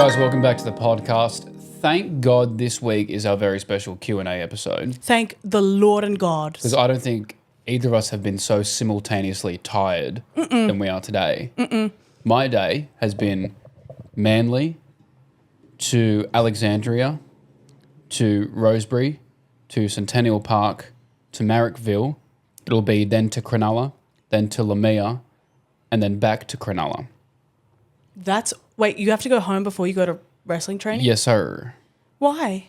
guys, welcome back to the podcast. Thank God this week is our very special Q&A episode. Thank the Lord and God. Because I don't think either of us have been so simultaneously tired than we are today. My day has been Manly to Alexandria to Rosebery to Centennial Park to Marrickville. It'll be then to Cronulla, then to Lamia, and then back to Cronulla. Wait, you have to go home before you go to wrestling training? Yes, sir. Why?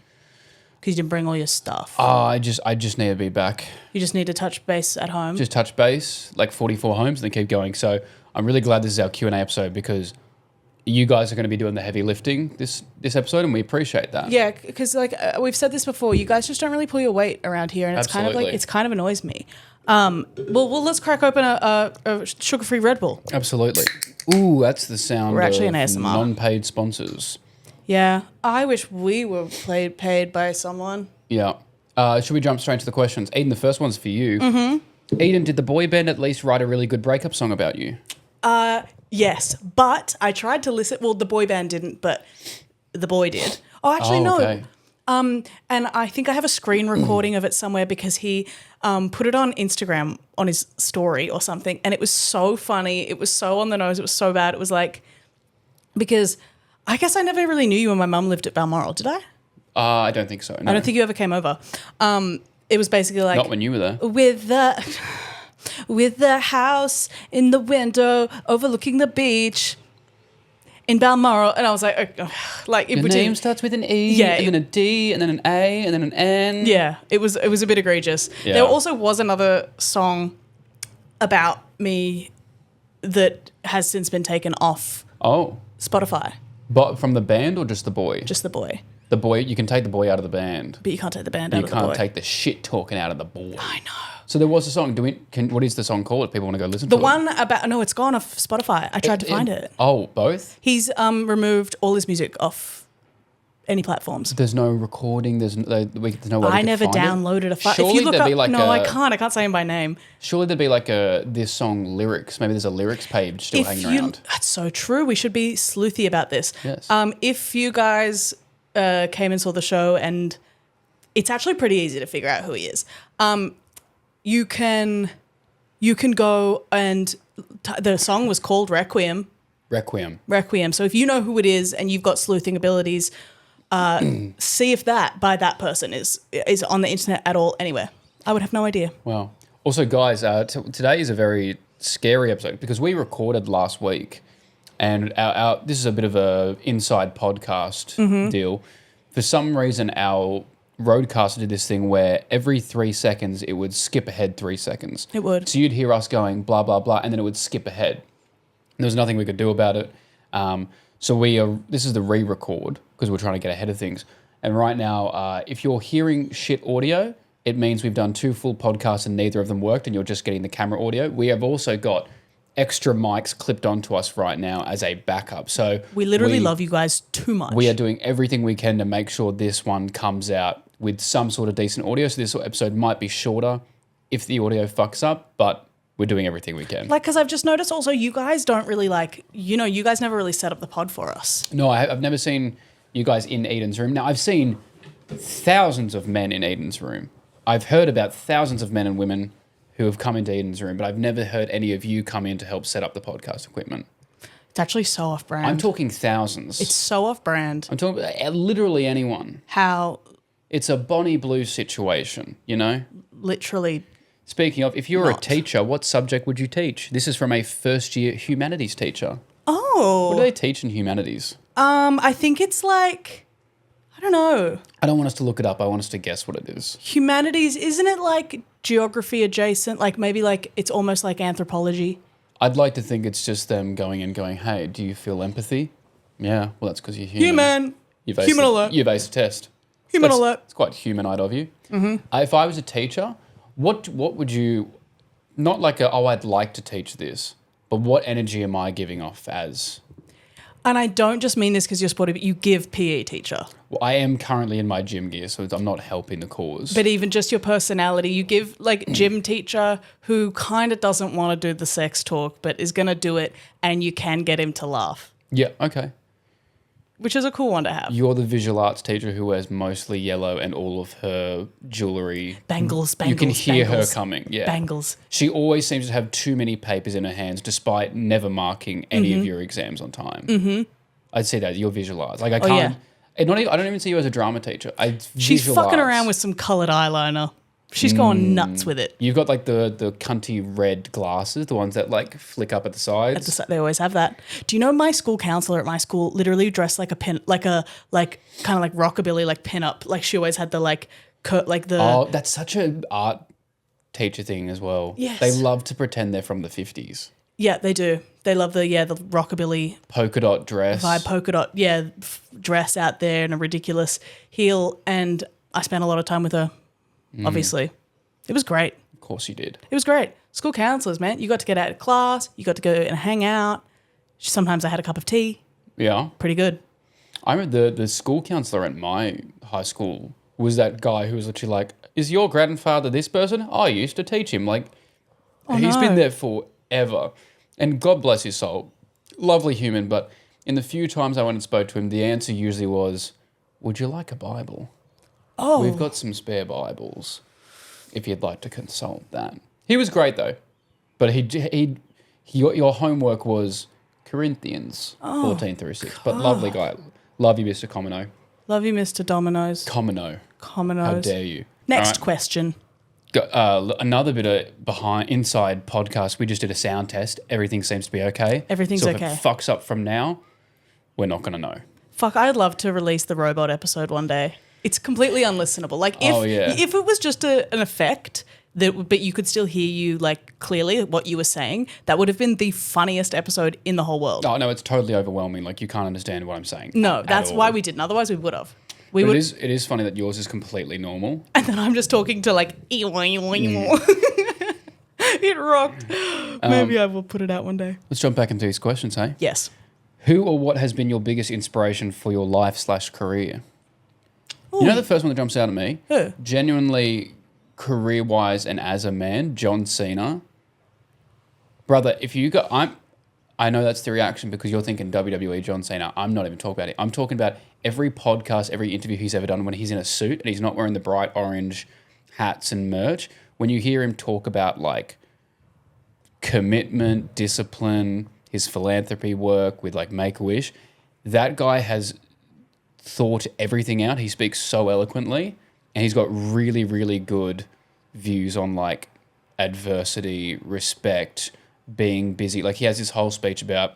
Because you didn't bring all your stuff. I just need to be back. You just need to touch base at home? Just touch base, like 44 homes, and then keep going. So I'm really glad this is our Q&A episode because you guys are going to be doing the heavy lifting this episode, and we appreciate that. Yeah, because we've said this before, you guys just don't really pull your weight around here, and it's kind of annoys me. Well, let's crack open a sugar-free Red Bull. Absolutely. Ooh, that's the sound. We're actually of an ASMR. Non-paid sponsors. Yeah, I wish we were paid by someone. Yeah. Should we jump straight to the questions? Eden, the first one's for you. Mm-hmm. Eden, did the boy band at least write a really good breakup song about you? Yes, but I tried to listen. Well, the boy band didn't, but the boy did. Oh, actually, no. Okay. And I think I have a screen recording of it somewhere because he put it on Instagram on his story or something, and it was so funny. It was so on the nose. It was so bad. It was like, because I guess I never really knew you when my mum lived at Balmoral, did I? I don't think so. No. I don't think you ever came over. It was basically like... Not when you were there. With the house in the window overlooking the beach in Balmoral, and I was like, your name starts with an E, and then a D, and then an A, and then an N. Yeah, it was a bit egregious. Yeah. There also was another song about me that has since been taken off Spotify. But from the band or just the boy? Just the boy. The boy, you can take the boy out of the band. But you can't take the band out of the boy. You can't take the shit talking out of the boy. I know. So there was a song. What is the song called if people want to go listen to it? The one about... No, it's gone off Spotify. I tried to find it. Oh, both? He's removed all his music off any platforms. There's no recording. There's no way I never downloaded a file. Surely if you look there'd up, be like no, I can't. I can't say him by name. Surely there'd be like this song lyrics. Maybe there's a lyrics page still hanging around. That's so true. We should be sleuthy about this. Yes. If you guys came and saw the show, and it's actually pretty easy to figure out who he is. You can go and the song was called Requiem. So if you know who it is and you've got sleuthing abilities, see if that by that person is on the internet at all anywhere. I would have no idea. Wow. Also, guys, today is a very scary episode because we recorded last week, and this is a bit of a inside podcast deal. For some reason, our roadcaster did this thing where every 3 seconds it would skip ahead 3 seconds. It would. So you'd hear us going blah, blah, blah, and then it would skip ahead. And there was nothing we could do about it. So this is the re-record because we're trying to get ahead of things. And right now, if you're hearing shit audio, it means we've done 2 full podcasts and neither of them worked and you're just getting the camera audio. We have also got extra mics clipped onto us right now as a backup. So we literally love you guys too much. We are doing everything we can to make sure this one comes out with some sort of decent audio. So this episode might be shorter if the audio fucks up, but we're doing everything we can. Because I've just noticed also you guys don't really you guys never really set up the pod for us. No, I've never seen you guys in Eden's room. Now, I've seen thousands of men in Eden's room. I've heard about thousands of men and women who have come into Eden's room, but I've never heard any of you come in to help set up the podcast equipment. It's actually so off-brand. I'm talking thousands. It's so off-brand. I'm talking literally anyone. How? It's a Bonnie Blue situation, you know? Literally. Speaking of, if you were a teacher, what subject would you teach? This is from a first-year humanities teacher. Oh. What do they teach in humanities? I think it's like... I don't know. I don't want us to look it up. I want us to guess what it is. Humanities, isn't it like geography adjacent? Like maybe like it's almost like anthropology. I'd like to think it's just them going, hey, do you feel empathy? Yeah, well, that's because you're human. Human alert. You've aced a test. Human alert. It's quite humanoid of you. Mm-hmm. If I was a teacher, what would you, not like I'd like to teach this, but what energy am I giving off as? And I don't just mean this because you're sporty, but you give PE teacher. Well, I am currently in my gym gear, so I'm not helping the cause. But even just your personality, you give like gym teacher who kind of doesn't want to do the sex talk, but is going to do it, and you can get him to laugh. Yeah, okay. which is a cool one to have. You're the visual arts teacher who wears mostly yellow and all of her jewellery. Bangles. You can hear bangles, her coming. Yeah. Bangles. She always seems to have too many papers in her hands despite never marking any of your exams on time. Mm-hmm. I'd say that. You're visual arts. Like I can't... I don't even see you as a drama teacher. She's fucking around with some coloured eyeliner. She's going nuts with it. You've got like the cunty red glasses, the ones that like flick up at the sides. They always have that. Do you know my school counselor at my school literally dressed like a kind of like rockabilly, like pin up. Like she always had the like the. Oh, that's such an art teacher thing as well. Yes. They love to pretend they're from the 50s. Yeah, they do. They love the rockabilly polka dot dress. Vibe polka dot, dress out there and a ridiculous heel. And I spent a lot of time with her, obviously. It was great. Of course you did. It was great. School counselors, man. You got to get out of class. You got to go and hang out. Sometimes I had a cup of tea. Yeah. Pretty good. I remember the school counselor at my high school was that guy who was literally like, is your grandfather this person? I used to teach him. Like, he's been there forever. And God bless his soul. Lovely human, but in the few times I went and spoke to him, the answer usually was, would you like a Bible? Oh. We've got some spare Bibles if you'd like to consult that. He was great though. But your homework was Corinthians 14 through 6. But lovely guy. Love you, Mr. Comino. Love you, Mr. Domino's. Comino's. How dare you. Next question. Another bit of inside podcast. We just did a sound test. Everything seems to be okay. Everything's okay. If it fucks up from now, we're not going to know. Fuck, I'd love to release the robot episode one day. It's completely unlistenable. Like if it was just an effect but you could still hear you like clearly what you were saying, that would have been the funniest episode in the whole world. Oh no, it's totally overwhelming. Like you can't understand what I'm saying. No, that's why we didn't. Otherwise we would have. It is funny that yours is completely normal. And then I'm just talking to like, it rocked. Maybe I will put it out one day. Let's jump back into these questions, hey? Yes. Who or what has been your biggest inspiration for your life/career? Ooh. You know the first one that jumps out at me? Who? Genuinely career-wise and as a man, John Cena. Brother, if you got... I know that's the reaction because you're thinking WWE John Cena. I'm not even talking about it. I'm talking about every podcast, every interview he's ever done when he's in a suit and he's not wearing the bright orange hats and merch. When you hear him talk about like commitment, discipline, his philanthropy work with like Make-A-Wish, that guy has thought everything out. He speaks so eloquently and he's got really, really good views on like adversity, respect, being busy. Like he has this whole speech about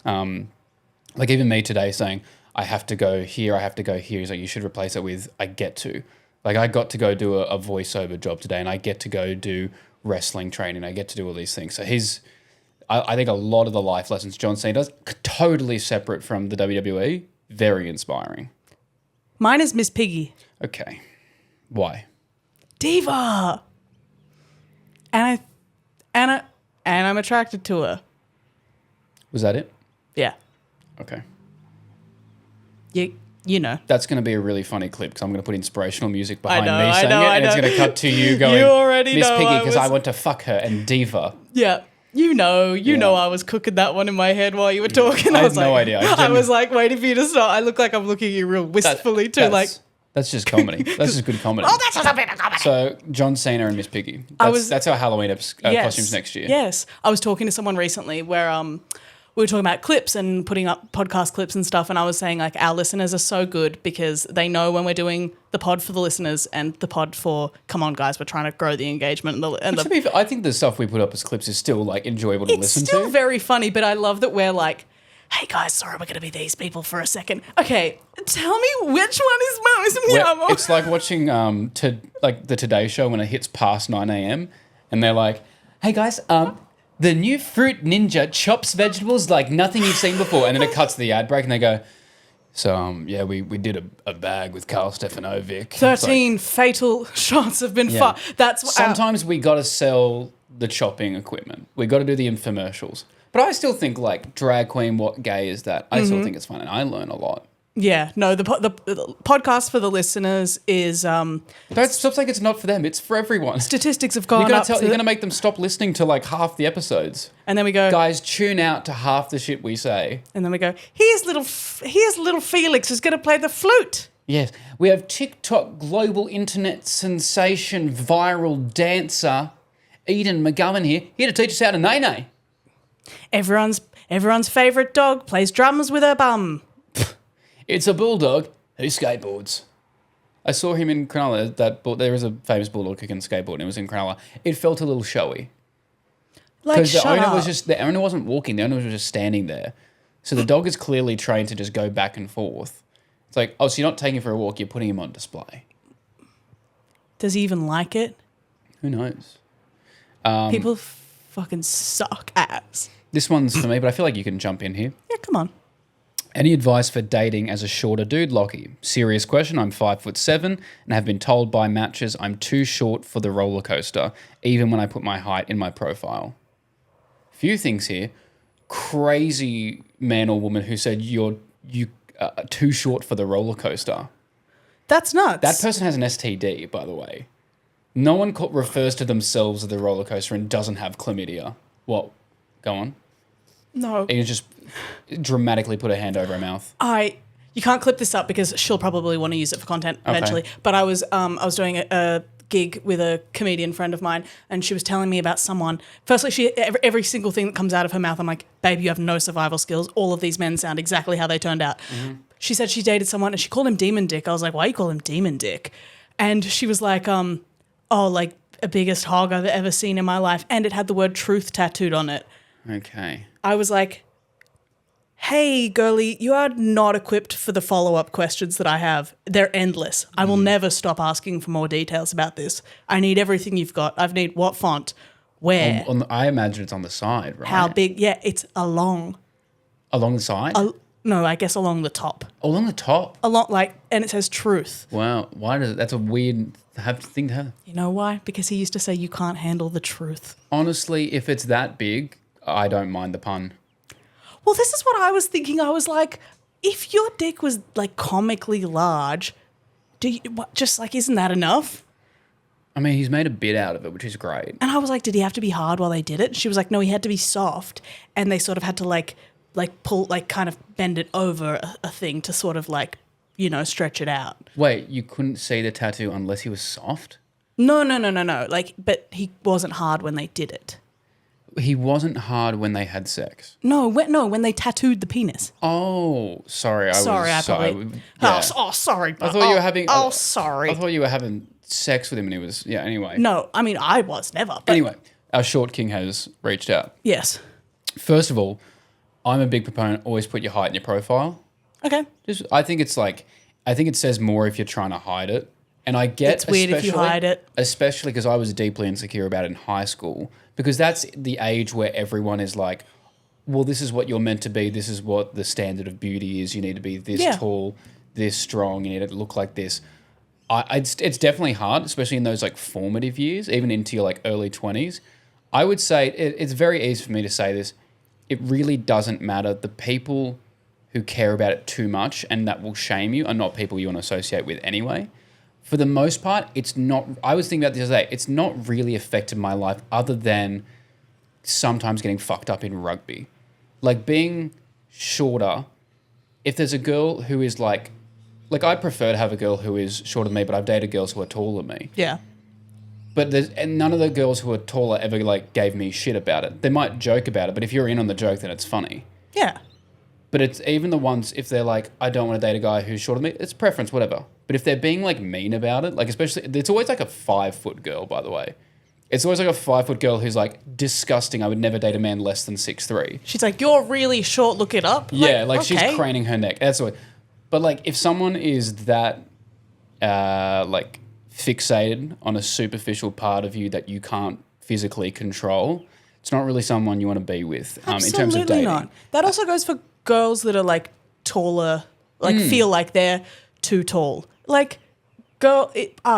like even me today saying I have to go here, I have to go here. He's like, you should replace it with I get to. Like I got to go do a voiceover job today and I get to go do wrestling training. I get to do all these things. So I think a lot of the life lessons John Cena does, totally separate from the WWE, very inspiring. Mine is Miss Piggy. Okay. Why? Diva. And I'm attracted to her. Was that it? Yeah. Okay. You know. That's going to be a really funny clip because I'm going to put inspirational music behind know, me saying it, and it's going to cut to you going, you already Miss know Piggy, because I want to fuck her, and Diva. Yeah. You know I was cooking that one in my head while you were talking. I had no idea. I was like waiting for you to start. I look like I'm looking at you real wistfully too. That's just comedy. That's just good comedy. Oh, that's just a bit of comedy. So John Cena and Miss Piggy. That's our Halloween costumes next year. Yes. I was talking to someone recently where we were talking about clips and putting up podcast clips and stuff, and I was saying like our listeners are so good because they know when we're doing the pod for the listeners and the pod for come on guys, we're trying to grow the engagement I think the stuff we put up as clips is still like enjoyable to listen to. It's still very funny, but I love that we're like, hey guys, sorry we're going to be these people for a second. Okay, tell me which one is most meow. It's like watching the Today Show when it hits past 9 a.m. and they're like, hey guys, the new Fruit Ninja chops vegetables like nothing you've seen before. And then it cuts to the ad break and they go, so, we did a bag with Carl Stefanovic. 13 fatal shots have been fired. That's sometimes we got to sell the chopping equipment. We got to do the infomercials. But I still think like drag queen, what gay is that? I still think it's fun and I learn a lot. Yeah, no, the podcast for the listeners is Don't stop saying it's not for them. It's for everyone. statistics have gone up. You're going to make them stop listening to like half the episodes. And then we go, guys, tune out to half the shit we say. And then we go, here's little Felix who's going to play the flute. Yes, we have TikTok global internet sensation viral dancer Edan McGovern here to teach us how to nay-nay. Everyone's favourite dog plays drums with her bum. It's a bulldog who skateboards. I saw him in Cronulla. There is a famous bulldog who can skateboard, and it was in Cronulla. It felt a little showy. Like, the owner wasn't walking. The owner was just standing there. So the dog is clearly trained to just go back and forth. It's like, oh, so you're not taking him for a walk. You're putting him on display. Does he even like it? Who knows? People fucking suck ass. This one's for me, but I feel like you can jump in here. Yeah, come on. Any advice for dating as a shorter dude, Lachy? Serious question. I'm 5'7" and have been told by matches I'm too short for the roller coaster, even when I put my height in my profile. Few things here. Crazy man or woman who said you too short for the roller coaster. That's nuts. That person has an STD, by the way. No one refers to themselves as the roller coaster and doesn't have chlamydia. What? Go on. No. You just dramatically put her hand over her mouth. You can't clip this up because she'll probably want to use it for content eventually. Okay. But I was doing a gig with a comedian friend of mine, and she was telling me about someone. Firstly, every single thing that comes out of her mouth, I'm like, babe, you have no survival skills. All of these men sound exactly how they turned out. Mm-hmm. She said she dated someone and she called him Demon Dick. I was like, why you call him Demon Dick? And she was like, like a biggest hog I've ever seen in my life. And it had the word truth tattooed on it. Okay. I was like, hey, girlie, you are not equipped for the follow-up questions that I have. They're endless. I will never stop asking for more details about this. I need everything you've got. I need what font, where. I imagine it's on the side, right? How big? Yeah, it's along. Along the side? No, I guess along the top. Along the top? And it says truth. Wow. Why does it? That's a weird thing to have. You know why? Because he used to say you can't handle the truth. Honestly, if it's that big, I don't mind the pun. Well, this is what I was thinking. I was like, if your dick was like comically large, isn't that enough? I mean, he's made a bit out of it, which is great. And I was like, did he have to be hard while they did it? She was like, no, he had to be soft. And they sort of had to pull, kind of bend it over a thing to sort of stretch it out. Wait, you couldn't see the tattoo unless he was soft? No. But he wasn't hard when they did it. He wasn't hard when they had sex. No, when they tattooed the penis. Oh, sorry. Sorry. I thought you were having. Oh, sorry. I thought you were having sex with him, and he was. Yeah. Anyway. No, I mean I was never. But anyway, our short king has reached out. Yes. First of all, I'm a big proponent. Always put your height in your profile. Okay. I think it says more if you're trying to hide it, and I get it's weird if you hide it, especially because I was deeply insecure about it in high school. Because that's the age where everyone is like, well, this is what you're meant to be. This is what the standard of beauty is. You need to be this tall, this strong. You need to look like this. It's definitely hard, especially in those formative years, even into your early 20s. I would say it's very easy for me to say this. It really doesn't matter. The people who care about it too much and that will shame you are not people you want to associate with anyway. For the most part, it's not. I was thinking about this the other day. It's not really affected my life other than sometimes getting fucked up in rugby. Being shorter, if there's a girl who is I prefer to have a girl who is shorter than me, but I've dated girls who are taller than me. Yeah. But none of the girls who are taller ever gave me shit about it. They might joke about it, but if you're in on the joke, then it's funny. Yeah. But it's even the ones, if they're I don't want to date a guy who's shorter than me, it's preference, whatever. But if they're being mean about it, especially, it's always a 5-foot girl, by the way. It's always a 5-foot girl who's disgusting. I would never date a man less than 6'3". She's like, you're really short, look it up. Yeah, okay. She's craning her neck. That's what. But if someone is that, fixated on a superficial part of you that you can't physically control, it's not really someone you want to be with in terms of dating. Not. That also goes for girls that are taller, feel like they're too tall. I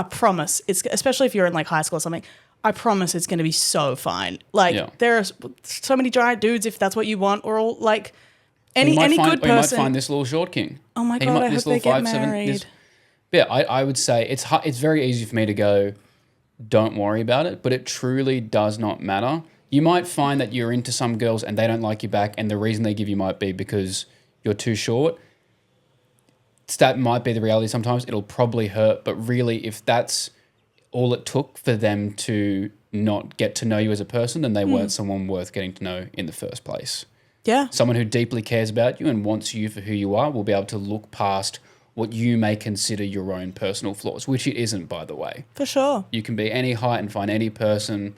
promise, it's especially if you're in high school or something, I promise it's going to be so fine. There are so many giant dudes if that's what you want, or all Any good Or you might person. find this little short king. Oh my He God, might- I hope this they little get 5'7", married. Yeah, I would say it's very easy for me to go, don't worry about it, but it truly does not matter. You might find that you're into some girls and they don't like you back, and the reason they give you might be because you're too short. That might be the reality sometimes. It'll probably hurt, but really, if that's all it took for them to not get to know you as a person, then they weren't someone worth getting to know in the first place. Yeah. Someone who deeply cares about you and wants you for who you are will be able to look past what you may consider your own personal flaws, which it isn't, by the way. For sure. You can be any height and find any person.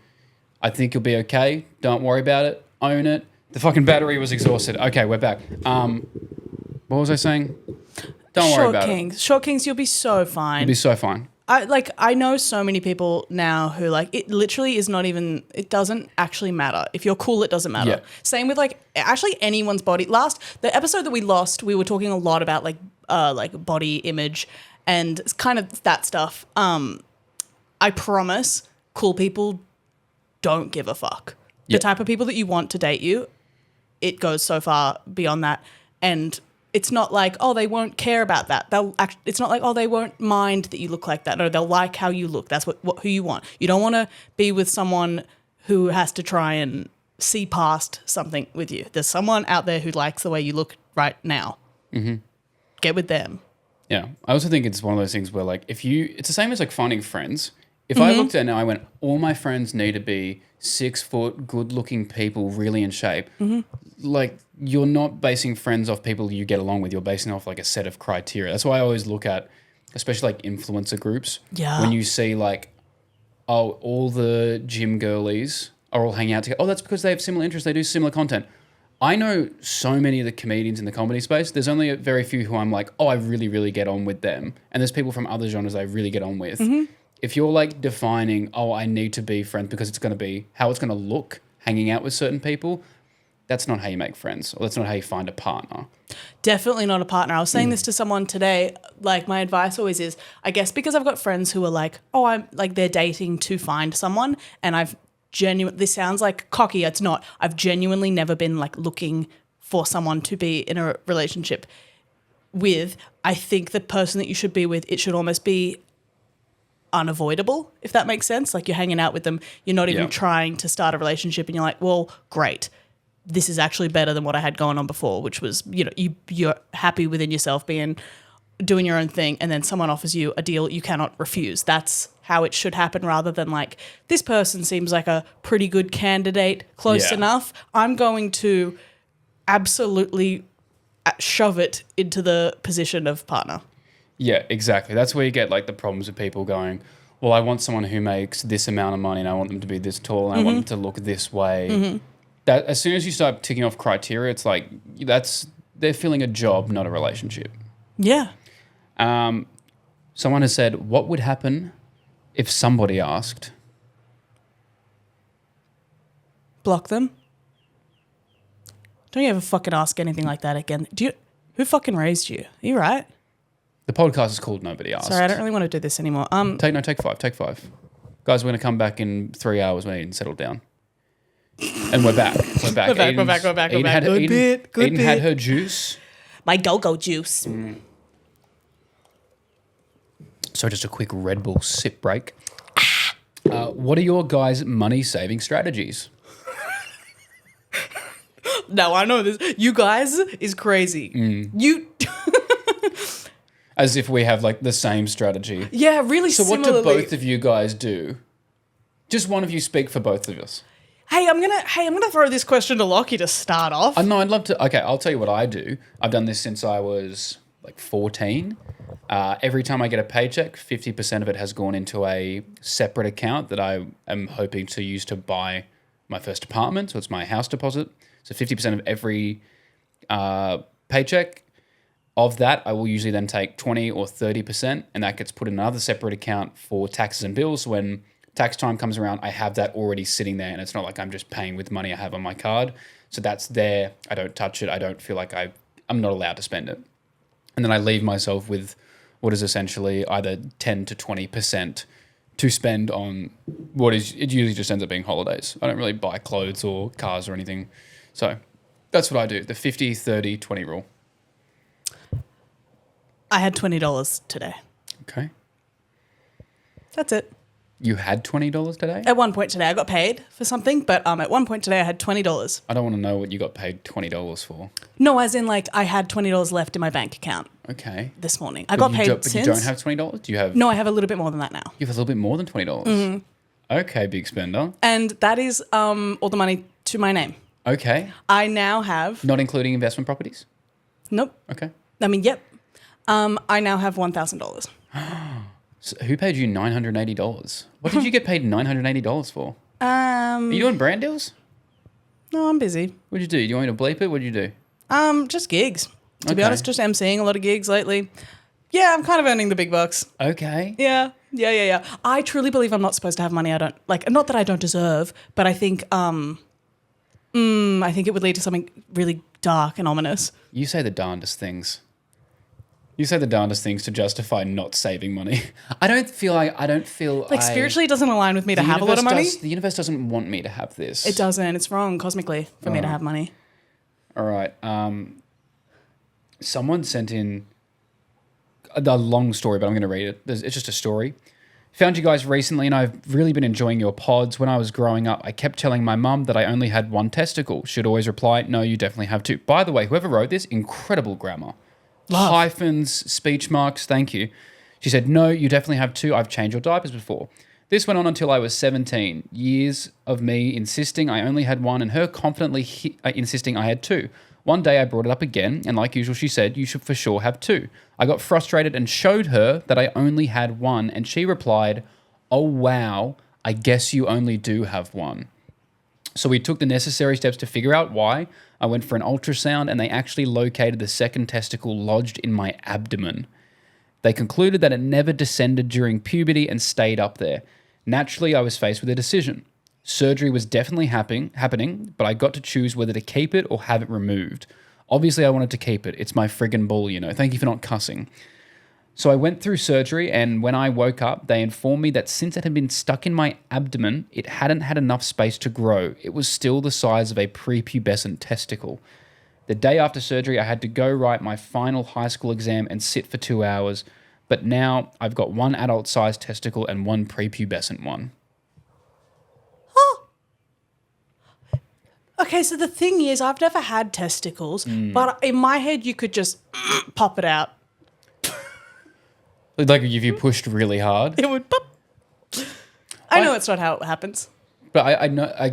I think you'll be okay. Don't worry about it. Own it. The fucking battery was exhausted. Okay, we're back. What was I saying? Don't worry about it. Short kings, you'll be so fine. You'll be so fine. I know so many people now who like it literally is not even, it doesn't actually matter. If you're cool, it doesn't matter. Yeah. Same with like actually anyone's body. The episode that we lost, we were talking a lot about like body image and kind of that stuff. I promise cool people don't give a fuck. Yeah. The type of people that you want to date you, it goes so far beyond that. And it's not like, oh, they won't care about that. It's not like, oh, they won't mind that you look like that. No, they'll like how you look. That's who you want. You don't want to be with someone who has to try and see past something with you. There's someone out there who likes the way you look right now. Mm-hmm. Get with them. Yeah. I also think it's one of those things where like it's the same as like finding friends. If I looked at it now, I went, all my friends need to be 6 foot, good looking people, really in shape. Like, you're not basing friends off people you get along with. You're basing off like a set of criteria. That's why I always look at, especially like influencer groups. Yeah. When you see like, oh, all the gym girlies are all hanging out together. Oh, that's because they have similar interests. They do similar content. I know so many of the comedians in the comedy space. There's only a very few who I'm like, oh, I really, really get on with them. And there's people from other genres I really get on with. If you're like defining, oh, I need to be friends because it's going to be how it's going to look hanging out with certain people, that's not how you make friends, or that's not how you find a partner. Definitely not a partner. I was saying this to someone today. Like, my advice always is, I guess because I've got friends who are like, oh, I'm like, they're dating to find someone. And this sounds like cocky. It's not. I've genuinely never been like looking for someone to be in a relationship with. I think the person that you should be with, it should almost be unavoidable, if that makes sense. Like, you're hanging out with them. You're not even trying to start a relationship and you're like, well, great. This is actually better than what I had going on before, which was, you're happy within yourself doing your own thing, and then someone offers you a deal you cannot refuse. That's how it should happen, rather than like, this person seems like a pretty good candidate, close enough. I'm going to absolutely shove it into the position of partner. Yeah, exactly. That's where you get like the problems with people going, well, I want someone who makes this amount of money and I want them to be this tall and I want them to look this way. That as soon as you start ticking off criteria, it's like they're filling a job, not a relationship. Yeah. Someone has said, what would happen if somebody asked? Block them. Don't you ever fucking ask anything like that again. Who fucking raised you? Are you right? The podcast is called Nobody Asked. Sorry, I don't really want to do this anymore. Take 5. Guys, we're going to come back in 3 hours when Eden settled down. And we're back. We're back. We're back. Eden had her juice. My go-go juice. So just a quick Red Bull sip break. What are your guys' money-saving strategies? No, I know this. You guys is crazy. You... As if we have like the same strategy. Yeah, really similarly. So what do both of you guys do? Just one of you speak for both of us. Hey, I'm gonna throw this question to Lachy to start off. No, I'd love to. Okay, I'll tell you what I do. I've done this since I was like 14. Every time I get a paycheck, 50% of it has gone into a separate account that I am hoping to use to buy my first apartment. So it's my house deposit. So 50% of every paycheck. Of that, I will usually then take 20 or 30%, and that gets put in another separate account for taxes and bills. So when tax time comes around, I have that already sitting there, and it's not like I'm just paying with money I have on my card. So that's there. I don't touch it. I don't feel like I'm not allowed to spend it. And then I leave myself with what is essentially either 10 to 20% to spend on it usually just ends up being holidays. I don't really buy clothes or cars or anything. So That's what I do. The 50, 30, 20 rule. I had $20 today. Okay. That's it. You had $20 today? At one point today, I got paid for something, but at one point today, I had $20. I don't want to know what you got paid $20 for. No, as in like I had $20 left in my bank account Okay. this morning. I got paid since. But you don't have $20? Do you have? No, I have a little bit more than that now. You have a little bit more than $20? Mm-hmm. Okay, big spender. And that is all the money to my name. Okay. I now have... Not including investment properties? Nope. Okay. I mean, yep. I now have $1,000. So who paid you $980? What did you get paid $980 for? Are you No, doing brand deals? I'm busy. What'd you do? Do you want me to bleep it? What'd you do? Just gigs. To be Okay. honest, just emceeing a lot of gigs lately. Yeah, I'm kind of earning the big bucks. Okay. Yeah. I truly believe I'm not supposed to have money I don't like. Not that I don't deserve, but I think it would lead to something really dark and ominous. You say the darndest things. You say the darndest things to justify not saving money. I don't feel Spiritually, it doesn't align with me to have a lot of money. The universe doesn't want me to have this. It doesn't. It's wrong cosmically for me to have money. All right. Someone sent in a long story, but I'm going to read it. It's just a story. Found you guys recently, and I've really been enjoying your pods. When I was growing up, I kept telling my mum that I only had one testicle. She'd always reply, "No, you definitely have two." By the way, whoever wrote this, incredible grammar. Love. Hyphens, speech marks, thank you. She said, "No, you definitely have two. I've changed your diapers before." This went on until I was 17. Years of me insisting I only had one and her confidently insisting I had two. One day I brought it up again, and like usual she said, "You should for sure have two." I got frustrated and showed her that I only had one, and she replied, "Oh wow, I guess you only do have one." So we took the necessary steps to figure out why. I went for an ultrasound and they actually located the second testicle lodged in my abdomen. They concluded that it never descended during puberty and stayed up there. Naturally, I was faced with a decision. Surgery was definitely happening, but I got to choose whether to keep it or have it removed. Obviously, I wanted to keep it. It's my friggin' bull, you know. Thank you for not cussing. So I went through surgery, and when I woke up, they informed me that since it had been stuck in my abdomen, it hadn't had enough space to grow. It was still the size of a prepubescent testicle. The day after surgery, I had to go write my final high school exam and sit for 2 hours. But now I've got one adult-sized testicle and one prepubescent one. Okay, so the thing is, I've never had testicles, but in my head, you could just pop it out. Like if you pushed really hard. It would pop. I know it's not how it happens. But I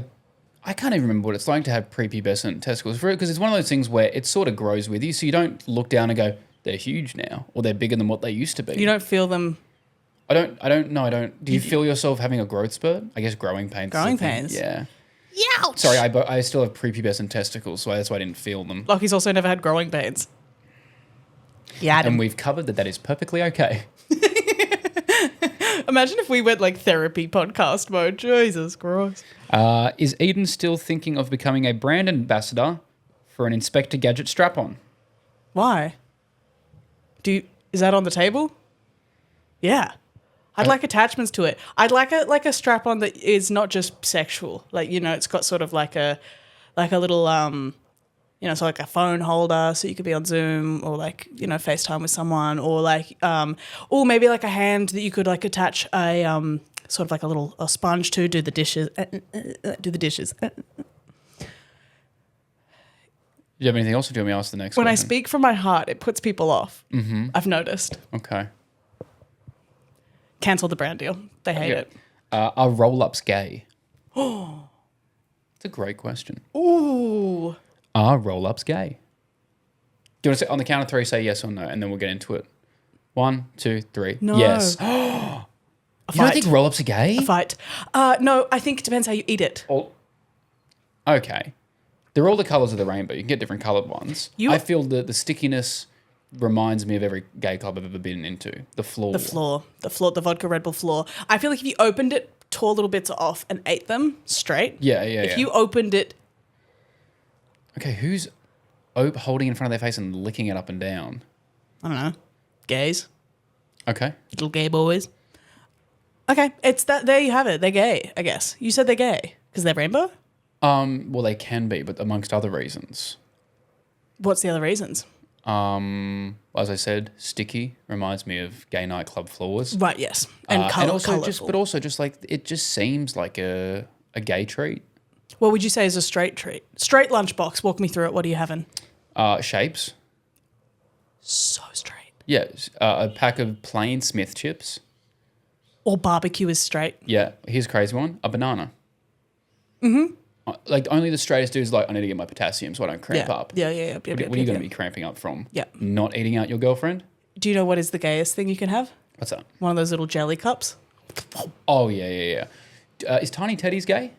can't even remember what it's like to have prepubescent testicles, because it's one of those things where it sort of grows with you, so you don't look down and go, "They're huge now," or "They're bigger than what they used to be." You don't feel them. I don't. Do you feel yourself having a growth spurt? I guess growing pains. Growing pains. Yeah. Ouch. Sorry, I still have prepubescent testicles, so that's why I didn't feel them. Locky's also never had growing pains. Yeah, And we've covered that is perfectly okay. Imagine if we went like therapy podcast mode. Jesus Christ. Is Edan still thinking of becoming a brand ambassador for an Inspector Gadget strap-on? Why? Is that on the table? Yeah. I'd like attachments to it. I'd like a strap-on that is not just sexual. Like, you know, it's got sort of like a little so like a phone holder so you could be on Zoom or like, you know, FaceTime with someone, or like or maybe like a hand that you could like attach a sort of like a sponge to do the dishes. Do the dishes. Do you have anything else, or do you want me to ask the next one? When I speak from my heart, it puts people off. Mm-hmm. I've noticed. Okay. Cancel the brand deal. They hate it. Are roll-ups gay? Oh. It's a great question. Ooh. Are roll-ups gay? Do you want to say on the count of three, say yes or no, and then we'll get into it? 1, 2, 3. No. Yes. You don't think roll-ups are gay? A fight. No, I think it depends how you eat it. Okay. They're all the colours of the rainbow. You can get different coloured ones. I feel the stickiness reminds me of every gay club I've ever been into. The floor, the vodka Red Bull floor. I feel like if you opened it, tore little bits off and ate them straight. If you opened it. Okay, who's holding in front of their face and licking it up and down? I don't know. Gays. Okay. Little gay boys. Okay, it's that. There you have it. They're gay, I guess. You said they're gay because they're rainbow? Well, they can be, but amongst other reasons. What's the other reasons? As I said, sticky reminds me of gay nightclub floors. Right, yes. And colourful. But also just like it just seems like a gay treat. What would you say is a straight treat? Straight lunchbox. Walk me through it. What are you having? Shapes. So straight. Yeah, a pack of plain Smith chips. Or barbecue is straight. Yeah, here's a crazy one. A banana. Mm-hmm. Like only the straightest dudes like, I need to get my potassium so I don't cramp up. Yeah. What are you going to be cramping up from? Yeah. Not eating out your girlfriend? Do you know what is the gayest thing you can have? What's that? One of those little jelly cups. Oh, yeah. Is Tiny Teddy's gay?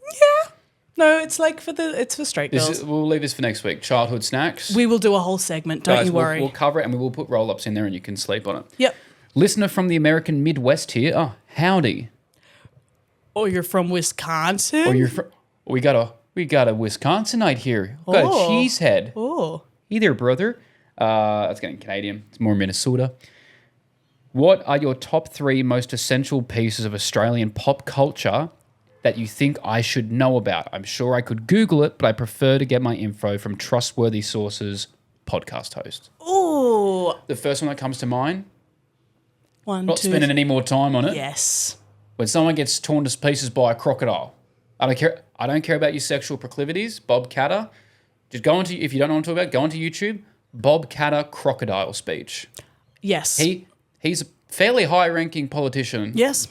Yeah. No, it's like it's for straight girls. We'll leave this for next week. Childhood snacks. We will do a whole segment. Don't you worry. We'll cover it and we will put roll-ups in there and you can sleep on it. Yep. Listener from the American Midwest here. Oh, howdy. Or you're from Wisconsin? Or you're from... We got a Wisconsinite here. We've got a cheesehead. Oh. Hey there, brother. That's getting Canadian. It's more Minnesota. What are your top 3 most essential pieces of Australian pop culture that you think I should know about? I'm sure I could Google it, but I prefer to get my info from trustworthy sources, podcast host. Ooh. The first one that comes to mind, not 2. spending any more time on it. Yes. When someone gets torn to pieces by a crocodile. I don't care about your sexual proclivities. Bob Catter. Just go into, if you don't know what I'm talking about, go onto YouTube. Bob Catter crocodile speech. Yes. He's a fairly high-ranking politician. Yes.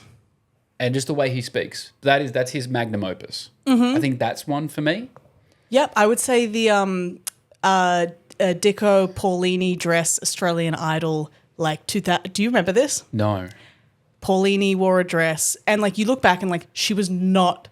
And just the way he speaks, that's his magnum opus. Mm-hmm. I think that's one for me. Yep, I would say the Dicko Paulini dress Australian Idol, like 2000. Do you remember this? No. Paulini wore a dress, and like you look back and like she was not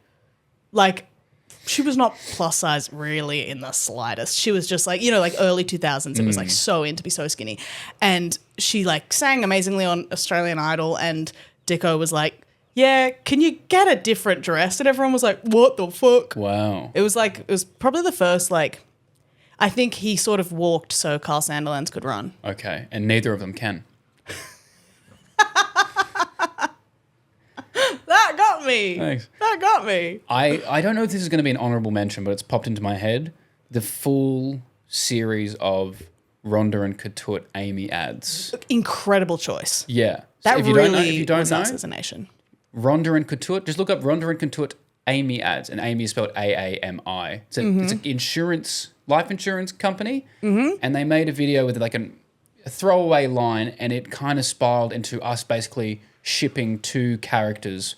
plus size really in the slightest. She was just like, like early 2000s. It was like so in to be so skinny, and she like sang amazingly on Australian Idol, and Dicko was like, yeah, can you get a different dress? And everyone was like, what the fuck? Wow. It was probably the first, like, I think he sort of walked so Carl Sandilands could run. Okay, and neither of them can. That got me. Thanks. That got me. I don't know if this is going to be an honourable mention, but it's popped into my head. The full series of Rhonda and Katut Amy ads. Incredible choice. Yeah. That so if you really don't was know, us as a nation. Rhonda and Katut, just look up Rhonda and Katut Amy ads, and Amy is spelled AAMI. It's an life insurance company, and they made a video with like a throwaway line, and it kind of spiraled into us basically shipping 2 characters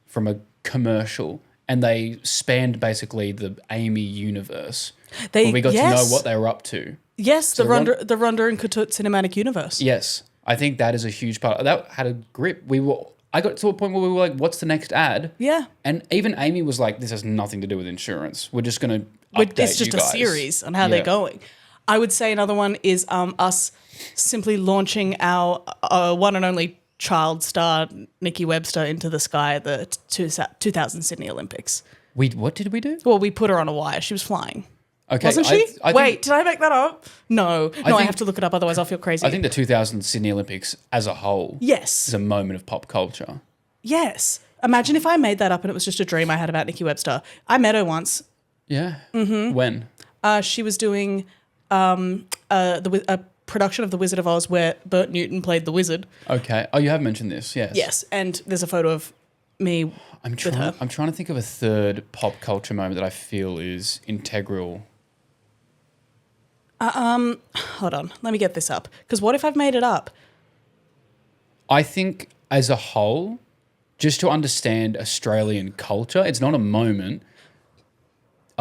from a commercial, and they spanned basically the Amy universe. We got to know what they were up to. Yes, the Rhonda and Katut cinematic universe. Yes, I think that is a huge part. That had a grip. I got to a point where we were like, what's the next ad? Yeah. And even Amy was like, this has nothing to do with insurance. We're just going to update It's just you guys. a series on how they're going. I would say another one is us simply launching our one and only child star, Nikki Webster, into the sky at the 2000 Sydney Olympics. What did we do? Well, we put her on a wire. She was flying. Okay, Wasn't she? Wait, did I make that up? No. I have to look it up, otherwise I'll feel crazy. I think the 2000 Sydney Olympics as a whole is a moment of pop culture. Yes. Imagine if I made that up and it was just a dream I had about Nikki Webster. I met her once. Yeah? Mm-hmm. When? She was doing a production of The Wizard of Oz where Bert Newton played the wizard. Okay. Oh, you have mentioned this, yes. Yes, and there's a photo of me with her. I'm trying to think of a third pop culture moment that I feel is integral. Hold on. Let me get this up. Because what if I've made it up? I think as a whole, just to understand Australian culture, it's not a moment.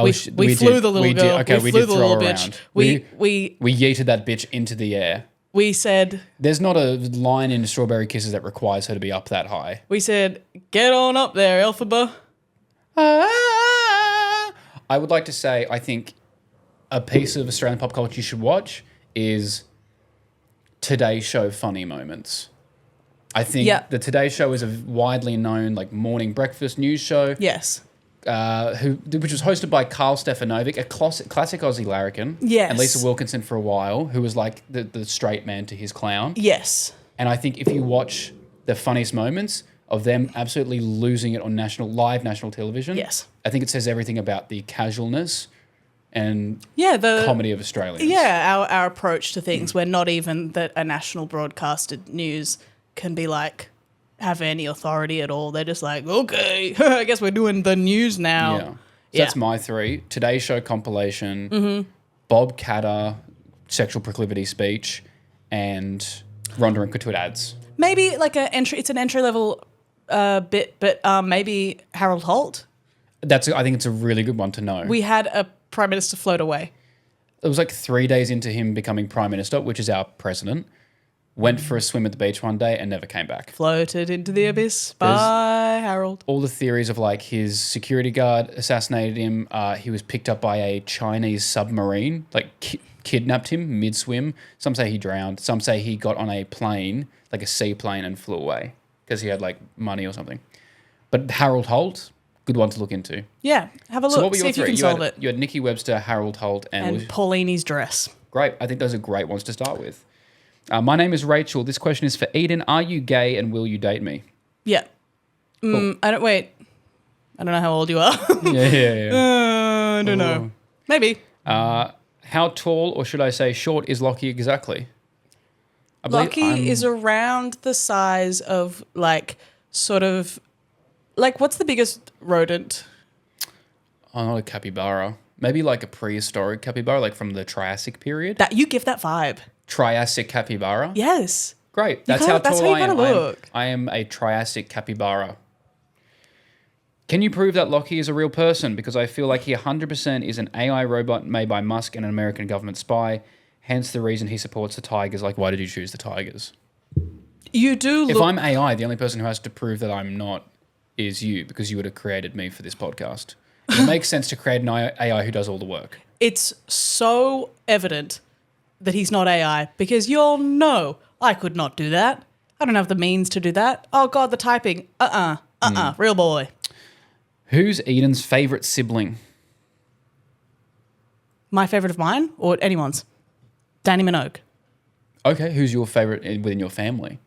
We flew the little girl. Okay, we did throw her bitch. around. We We yeeted that bitch into the air. We said... There's not a line in Strawberry Kisses that requires her to be up that high. We said, get on up there, Elphaba. I would like to say, I think a piece of Australian pop culture you should watch is Today Show funny moments. I think the Today Show is a widely known like morning breakfast news show. Yes. Which was hosted by Carl Stefanovic, a classic Aussie larrikin. Yes. And Lisa Wilkinson for a while, who was like the straight man to his clown. Yes. And I think if you watch the funniest moments of them absolutely losing it on live national television, yes, I think it says everything about the casualness and the comedy of Australians. Yeah, our approach to things where not even that a national broadcasted news can be like have any authority at all. They're just like, okay, I guess we're doing the news now. Yeah. So that's my 3. Today Show compilation, Bob Catter, sexual proclivity speech, and Rhonda and Couture ads. Maybe like it's an entry level bit, but maybe Harold Holt. I think it's a really good one to know. We had a Prime Minister float away. It was like 3 days into him becoming Prime Minister, which is our president. Went for a swim at the beach one day and never came back. Floated into the abyss. Bye, Harold. All the theories of like his security guard assassinated him. He was picked up by a Chinese submarine, like kidnapped him mid-swim. Some say he drowned. Some say he got on a plane, like a seaplane, and flew away because he had like money or something. But Harold Holt, good one to look into. Yeah, have a look. So what were See your if you 3? can solve it. You had Nikki Webster, Harold Holt, and Paulini's dress. Great. I think those are great ones to start with. My name is Rachel. This question is for Edan. Are you gay and will you date me? Yeah. Cool. I don't know how old you are. Yeah. I don't know. Maybe. How tall, or should I say short, is Lachy exactly? Lachy is around the size of like sort of like what's the biggest rodent? Oh, not a capybara. Maybe like a prehistoric capybara, like from the Triassic period. That you give that vibe. Triassic capybara. Yes. Great. That's how tall I am. Look. I am a Triassic capybara. Can you prove that Lachy is a real person? Because I feel like he 100% is an AI robot made by Musk and an American government spy. Hence the reason he supports the tigers. Like, why did you choose the tigers? You do If I'm AI, the only person who has to prove that I'm not is you, because you would have created me for this podcast. It makes sense to create an AI who does all the work. It's so evident that he's not AI because you'll know I could not do that. I don't have the means to do that. Oh, God, the typing. Real boy. Who's Edan's favourite sibling? My favourite of mine or anyone's? Danny Minogue. Okay, who's your favourite within your family?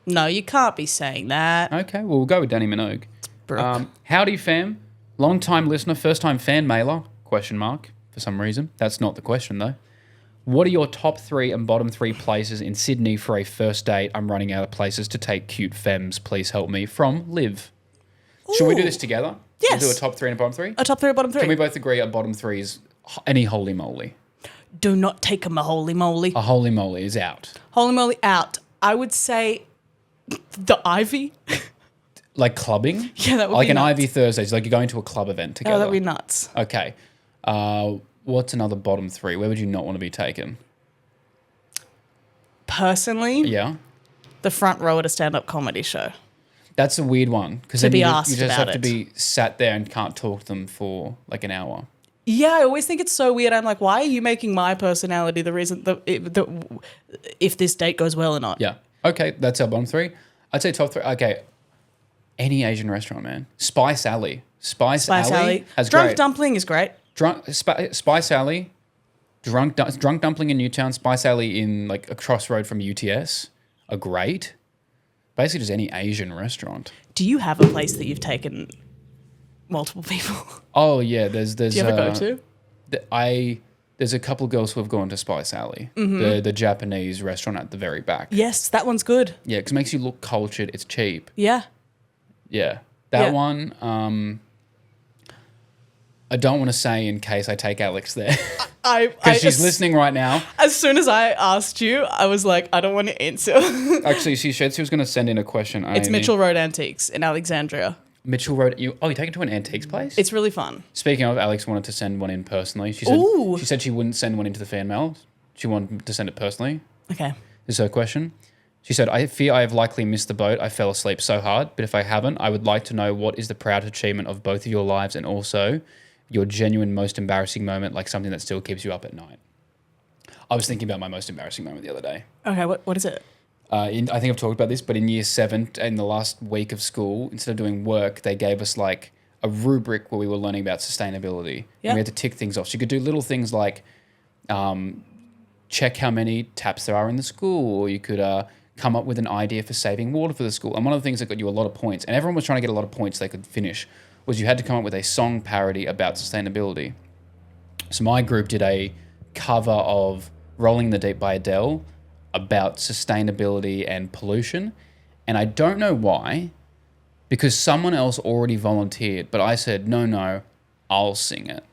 No, you can't be saying that. Okay, well, we'll go with Danny Minogue. Brooke. Howdy, fam. Long-time listener, first-time fan mailer, ? For some reason. That's not the question, though. What are your top 3 and bottom 3 places in Sydney for a first date? I'm running out of places to take cute femmes. Please help me. From Liv. Should we do this together? Yes. We'll do a top 3 and a bottom 3? A top 3 or bottom 3? Can we both agree a bottom 3 is any holy moly? Do not take him a holy moly. A holy moly is out. Holy moly out. I would say the Ivy. Like clubbing? Yeah, that would like be an nuts. Ivy Thursdays, like you're going to a club event together. Oh, that'd be nuts. Okay. What's another bottom 3? Where would you not want to be taken? Personally, Yeah. the front row at a stand-up comedy show. That's a weird one. Because To then be you asked just have about to it. be sat there and can't talk to them for like an hour. Yeah, I always think it's so weird. I'm like, why are you making my personality the reason if this date goes well or not? Yeah. Okay, that's our bottom 3. I'd say top 3. Okay. Any Asian restaurant, man. Spice Alley. Spice Alley. Has Drunk great. Dumpling is great. Spice Alley. Drunk Dumpling in Newtown. Spice Alley in like a crossroad from UTS are great. Basically just any Asian restaurant. Do you have a place that you've taken multiple people? Oh yeah, there's Do you ever go to? There's a couple of girls who have gone to Spice Alley, the Japanese restaurant at the very back. Yes, that one's good. Yeah, because it makes you look cultured. It's cheap. Yeah. Yeah, that Yeah. one. I don't want to say in case I take Alex there Because she's listening right now. As soon as I asked you, I was like, I don't want to answer. Actually, she said she was going to send in a question. It's Amy. Mitchell Road Antiques in Alexandria. Mitchell Road. You take it to an antiques place? It's really fun. Speaking of, Alex wanted to send one in personally. She said Ooh. she said she wouldn't send one into the fan mail. She wanted to send it personally. Okay. This is her question. She said, I fear I have likely missed the boat. I fell asleep so hard, but if I haven't, I would like to know what is the proud achievement of both of your lives and also your genuine most embarrassing moment, like something that still keeps you up at night. I was thinking about my most embarrassing moment the other day. Okay, what is it? I think I've talked about this, but in year 7, in the last week of school, instead of doing work, they gave us like a rubric where we were learning about sustainability. Yeah. And we had to tick things off. So you could do little things like check how many taps there are in the school, or you could come up with an idea for saving water for the school. And one of the things that got you a lot of points, and everyone was trying to get a lot of points they could finish, was you had to come up with a song parody about sustainability. So my group did a cover of Rolling in the Deep by Adele about sustainability and pollution. And I don't know why, because someone else already volunteered, but I said, no, I'll sing it.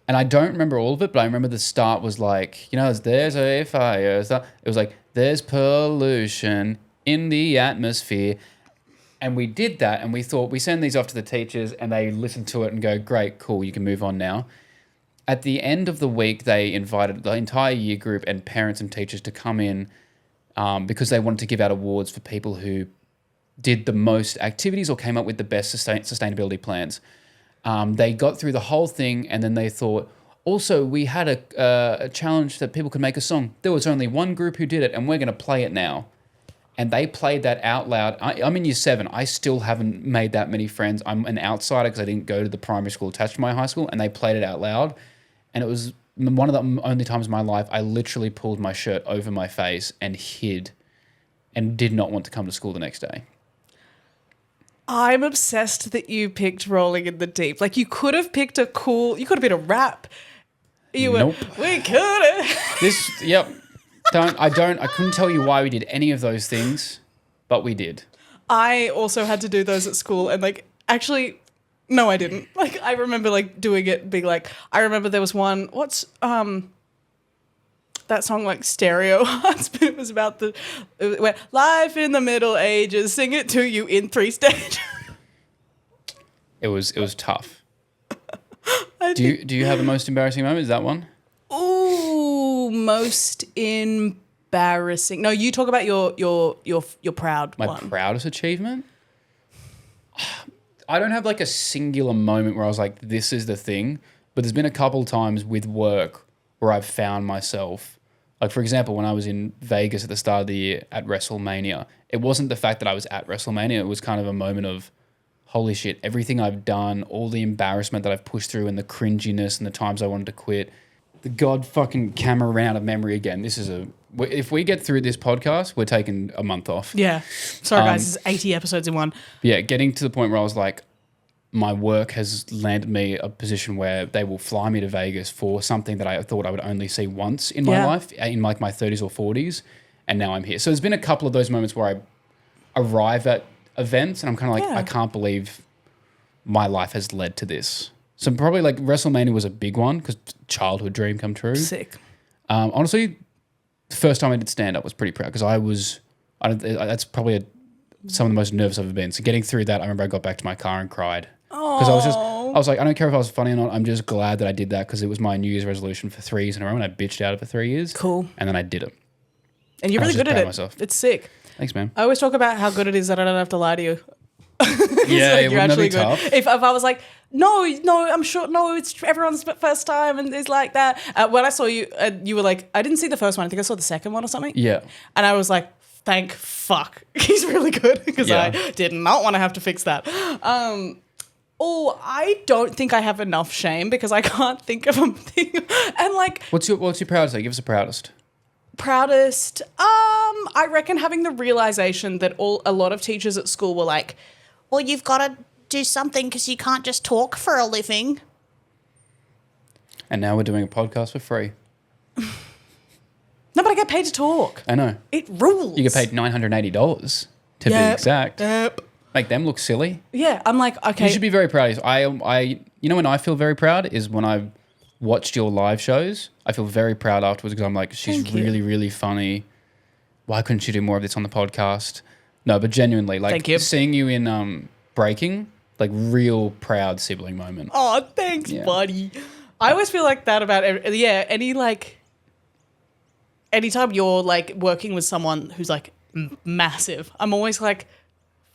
And I don't remember all of it, but I remember the start was like, there's a fire. It was like, there's pollution in the atmosphere. And we did that, and we thought, we send these off to the teachers, and they listen to it and go, great, cool, you can move on now. At the end of the week, they invited the entire year group and parents and teachers to come in because they wanted to give out awards for people who did the most activities or came up with the best sustainability plans. They got through the whole thing, and then they thought, also, we had a challenge that people could make a song. There was only one group who did it, and we're going to play it now. And they played that out loud. I'm in year 7. I still haven't made that many friends. I'm an outsider because I didn't go to the primary school attached to my high school, and they played it out loud. And it was one of the only times in my life I literally pulled my shirt over my face and hid and did not want to come to school the next day. I'm obsessed that you picked Rolling in the Deep. Like, you could have picked you could have been a rap. Nope. We could have. Yep. I couldn't tell you why we did any of those things, but we did. I also had to do those at school, and actually, no, I didn't. I remember doing it, being I remember there was one, what's that song Stereo Hearts, but it was about where life in the Middle Ages, sing it to you in 3 stages. It was tough. Do you have the most embarrassing moment? Is that one? Ooh, most embarrassing. No, you talk about your proud one. My proudest achievement? I don't have a singular moment where I was like, this is the thing, but there's been a couple times with work where I've found myself, for example, when I was in Vegas at the start of the year at WrestleMania, it wasn't the fact that I was at WrestleMania, it was kind of a moment of, holy shit, everything I've done, all the embarrassment that I've pushed through and the cringiness and the times I wanted to quit, the god fucking camera round of memory again. If we get through this podcast, we're taking a month off. Yeah. Sorry, guys, it's 80 episodes in one. Yeah, getting to the point where I was like, my work has landed me a position where they will fly me to Vegas for something that I thought I would only see once in my life, in my 30s or 40s, and now I'm here. So there's been a couple of those moments where I arrive at events and I'm kind of I can't believe my life has led to this. So probably WrestleMania was a big one because childhood dream come true. Sick. Honestly, the first time I did stand up was pretty proud because that's probably some of the most nervous I've ever been. So getting through that, I remember I got back to my car and cried. Because I was like, I don't care if I was funny or not. I'm just glad that I did that because it was my New Year's resolution for 3 years in a row and I bitched out it for 3 years. Cool. And then I did it. And you're really good at it. Myself. It's sick. Thanks, man. I always talk about how good it is that I don't have to lie to you. Yeah, it wouldn't be tough. If I was like, no, I'm sure, no, it's everyone's first time and it's like that. When I saw you, you were like, I didn't see the first one. I think I saw the second one or something. Yeah. And I was like, thank fuck. He's really good because I did not want to have to fix that. I don't think I have enough shame because I can't think of a thing. And what's your proudest? Give us a proudest. Proudest. I reckon having the realization that a lot of teachers at school were like, well, you've got to do something because you can't just talk for a living. And now we're doing a podcast for free. No, but I get paid to talk. I know. It rules. You get paid $980 to be exact. Yep. Make them look silly. Yeah, I'm like, okay. You should be very proud. When I feel very proud is when I've watched your live shows. I feel very proud afterwards because I'm like, she's really, really funny. Why couldn't she do more of this on the podcast? No, but genuinely, Thank you. Seeing you in Breaking, real proud sibling moment. Oh, thanks, buddy. I always feel like that about anytime you're working with someone who's massive, I'm always like,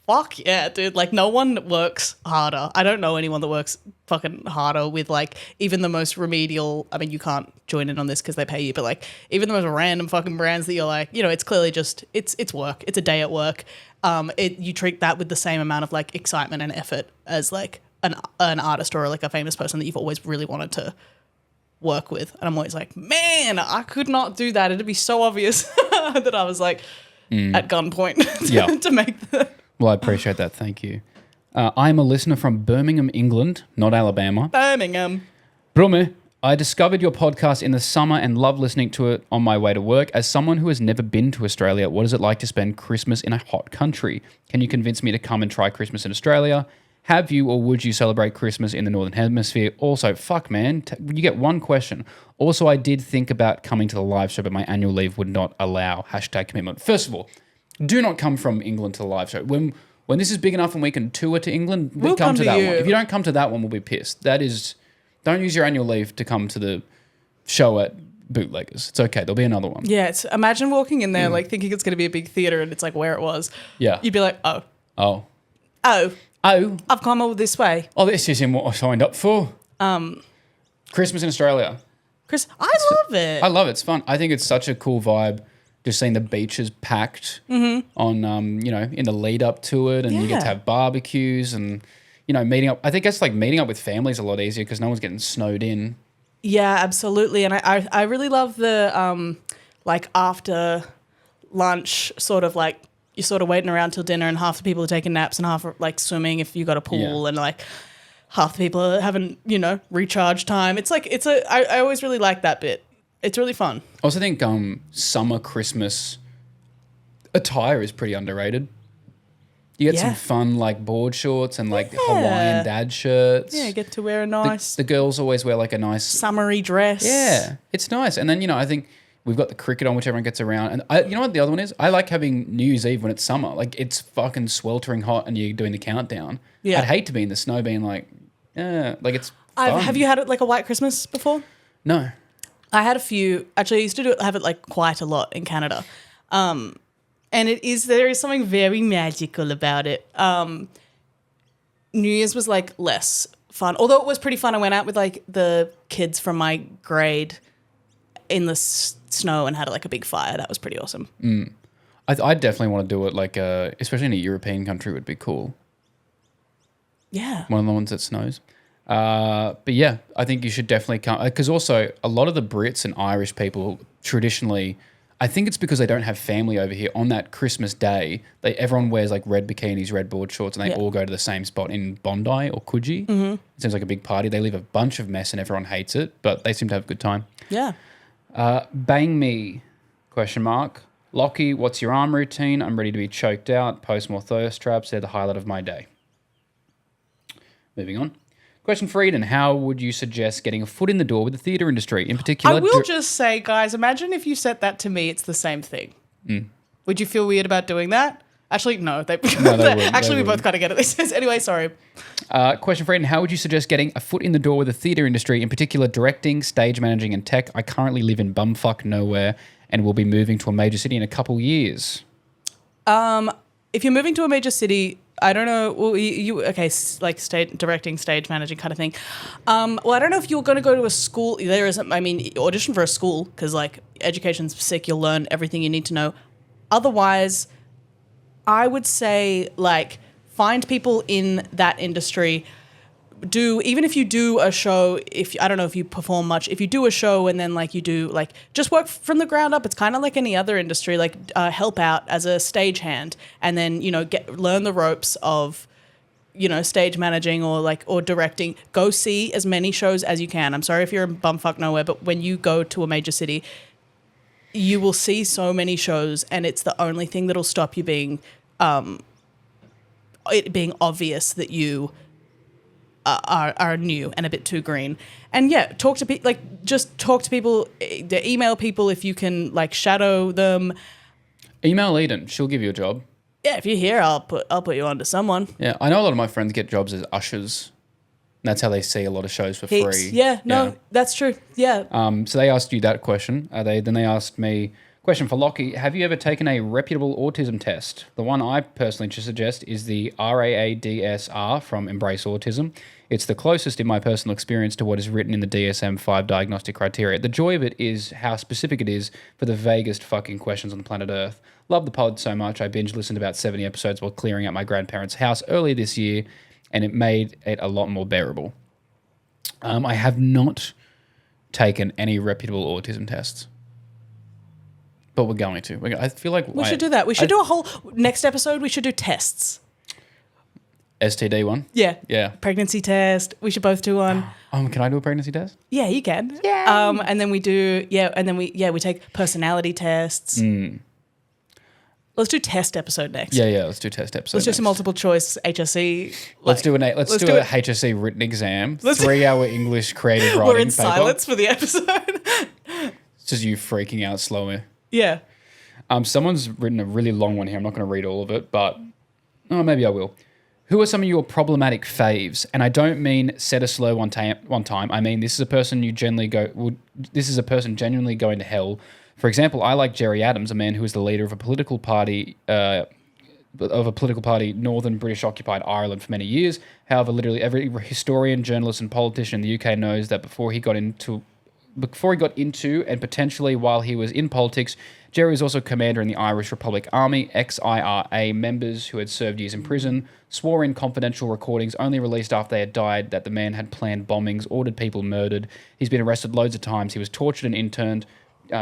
fuck yeah, dude. No one works harder. I don't know anyone that works fucking harder with even the most remedial, I mean, you can't join in on this because they pay you, but even the most random fucking brands that you're it's clearly just, it's work. It's a day at work. You treat that with the same amount of excitement and effort as an artist or a famous person that you've always really wanted to work with. And I'm always like, man, I could not do that. It'd be so obvious that I was at gunpoint to make the... Well, I appreciate that. Thank you. I'm a listener from Birmingham, England, not Alabama. Birmingham. Brumme, I discovered your podcast in the summer and love listening to it on my way to work. As someone who has never been to Australia, what is it like to spend Christmas in a hot country? Can you convince me to come and try Christmas in Australia? Have you or would you celebrate Christmas in the Northern Hemisphere? Also, fuck man, you get one question. Also, I did think about coming to the live show, but my annual leave would not allow. #commitment. First of all, do not come from England to the live show. When this is big enough and we can tour to England, we'll come to that one. If you don't come to that one, we'll be pissed. That is, don't use your annual leave to come to the show at Bootleggers. It's okay. There'll be another one. Yeah, imagine walking in there like thinking it's going to be a big theatre and it's like where it was. Yeah. You'd be like, oh. Oh. Oh. Oh. I've come all this way. Oh, this isn't what I signed up for. Christmas in Australia. Chris, I love it. I love it. It's fun. I think it's such a cool vibe. Just seeing the beaches packed on, in the lead up to it, and you get to have barbecues and, meeting up. I think it's like meeting up with families a lot easier because no one's getting snowed in. Yeah, absolutely. And I really love the after lunch sort of like you're sort of waiting around till dinner and half the people are taking naps and half are like swimming if you got a pool and like half the people are having, recharge time. It's like I always really like that bit. It's really fun. I also think summer Christmas attire is pretty underrated. You get some fun like board shorts and like Hawaiian dad shirts. Yeah, get to wear a nice... The girls always wear like a nice... summery dress. Yeah, it's nice. And then, I think we've got the cricket on, which everyone gets around. And you know what the other one is? I like having New Year's Eve when it's summer. Like it's fucking sweltering hot and you're doing the countdown. Yeah. I'd hate to be in the snow being like, like it's fun. Have you had it like a white Christmas before? No. I had a few. Actually, I used to have it like quite a lot in Canada. And there is something very magical about it. New Year's was like less fun. Although it was pretty fun. I went out with like the kids from my grade in the snow and had like a big fire. That was pretty awesome. I definitely want to do it like, especially in a European country would be cool. Yeah. One of the ones that snows. But yeah, I think you should definitely come because also a lot of the Brits and Irish people traditionally, I think it's because they don't have family over here on that Christmas day. Everyone wears like red bikinis, red board shorts, and they all go to the same spot in Bondi or Coogee. Mm-hmm. It seems like a big party. They leave a bunch of mess and everyone hates it, but they seem to have a good time. Yeah. Bang me, ? Lachy, what's your arm routine? I'm ready to be choked out. Post more thirst traps. They're the highlight of my day. Moving on. Question for Edan. How would you suggest getting a foot in the door with the theatre industry? In particular... I will just say, guys, imagine if you said that to me, it's the same thing. Would you feel weird about doing that? Actually, no. They actually, we both kind of get it. Anyway, sorry. Question for Edan. How would you suggest getting a foot in the door with the theatre industry, in particular directing, stage managing and tech? I currently live in bumfuck nowhere and will be moving to a major city in a couple years. If you're moving to a major city... I don't know. Well, directing, stage managing kind of thing. Well, I don't know if you're going to go to a school. There isn't. I mean, audition for a school because like education's sick. You'll learn everything you need to know. Otherwise, I would say like find people in that industry. Even if you do a show, I don't know if you perform much, if you do a show and then like you do like just work from the ground up, it's kind of like any other industry, like help out as a stagehand and then, learn the ropes of, stage managing or directing. Go see as many shows as you can. I'm sorry if you're in bumfuck nowhere, but when you go to a major city, you will see so many shows and it's the only thing that'll stop you being obvious that you are new and a bit too green. And yeah, talk to people, just talk to people, email people if you can, shadow them. Email Edan, she'll give you a job. Yeah, if you're here, I'll put you on to someone. Yeah, I know a lot of my friends get jobs as ushers. And that's how they see a lot of shows for free. Yeah, that's true. Yeah. So they asked you that question. Then they asked me, question for Lachy, have you ever taken a reputable autism test? The one I personally suggest is the RAADSR from Embrace Autism. It's the closest in my personal experience to what is written in the DSM-5 diagnostic criteria. The joy of it is how specific it is for the vaguest fucking questions on the planet Earth. Love the pod so much. I binge listened to about 70 episodes while clearing out my grandparents' house earlier this year, and it made it a lot more bearable. I have not taken any reputable autism tests. But we're going to. I feel like... We should do that. We should do a whole... Next episode, we should do tests. STD one? Yeah. Yeah. Pregnancy test. We should both do one. Can I do a pregnancy test? Yeah, you can. Yeah. And then we do, we take personality tests. Let's do test episode next. Yeah, let's do test episode. Let's do some multiple choice HSC. Let's do a HSC written exam. 3-hour English creative writing We're in paper. silence for the episode. It's just you freaking out slowly. Yeah. Someone's written a really long one here. I'm not going to read all of it, but maybe I will. Who are some of your problematic faves? And I don't mean set a slow one time. I mean this is a person this is a person genuinely going to hell. For example, I like Gerry Adams, a man who is the leader of a political party Northern British occupied Ireland for many years. However, literally every historian, journalist, and politician in the UK knows that before he got into and potentially while he was in politics, Gerry was also commander in the Irish Republic Army. Ex-IRA members who had served years in prison swore in confidential recordings only released after they had died that the man had planned bombings, ordered people murdered. He's been arrested loads of times. He was tortured and interned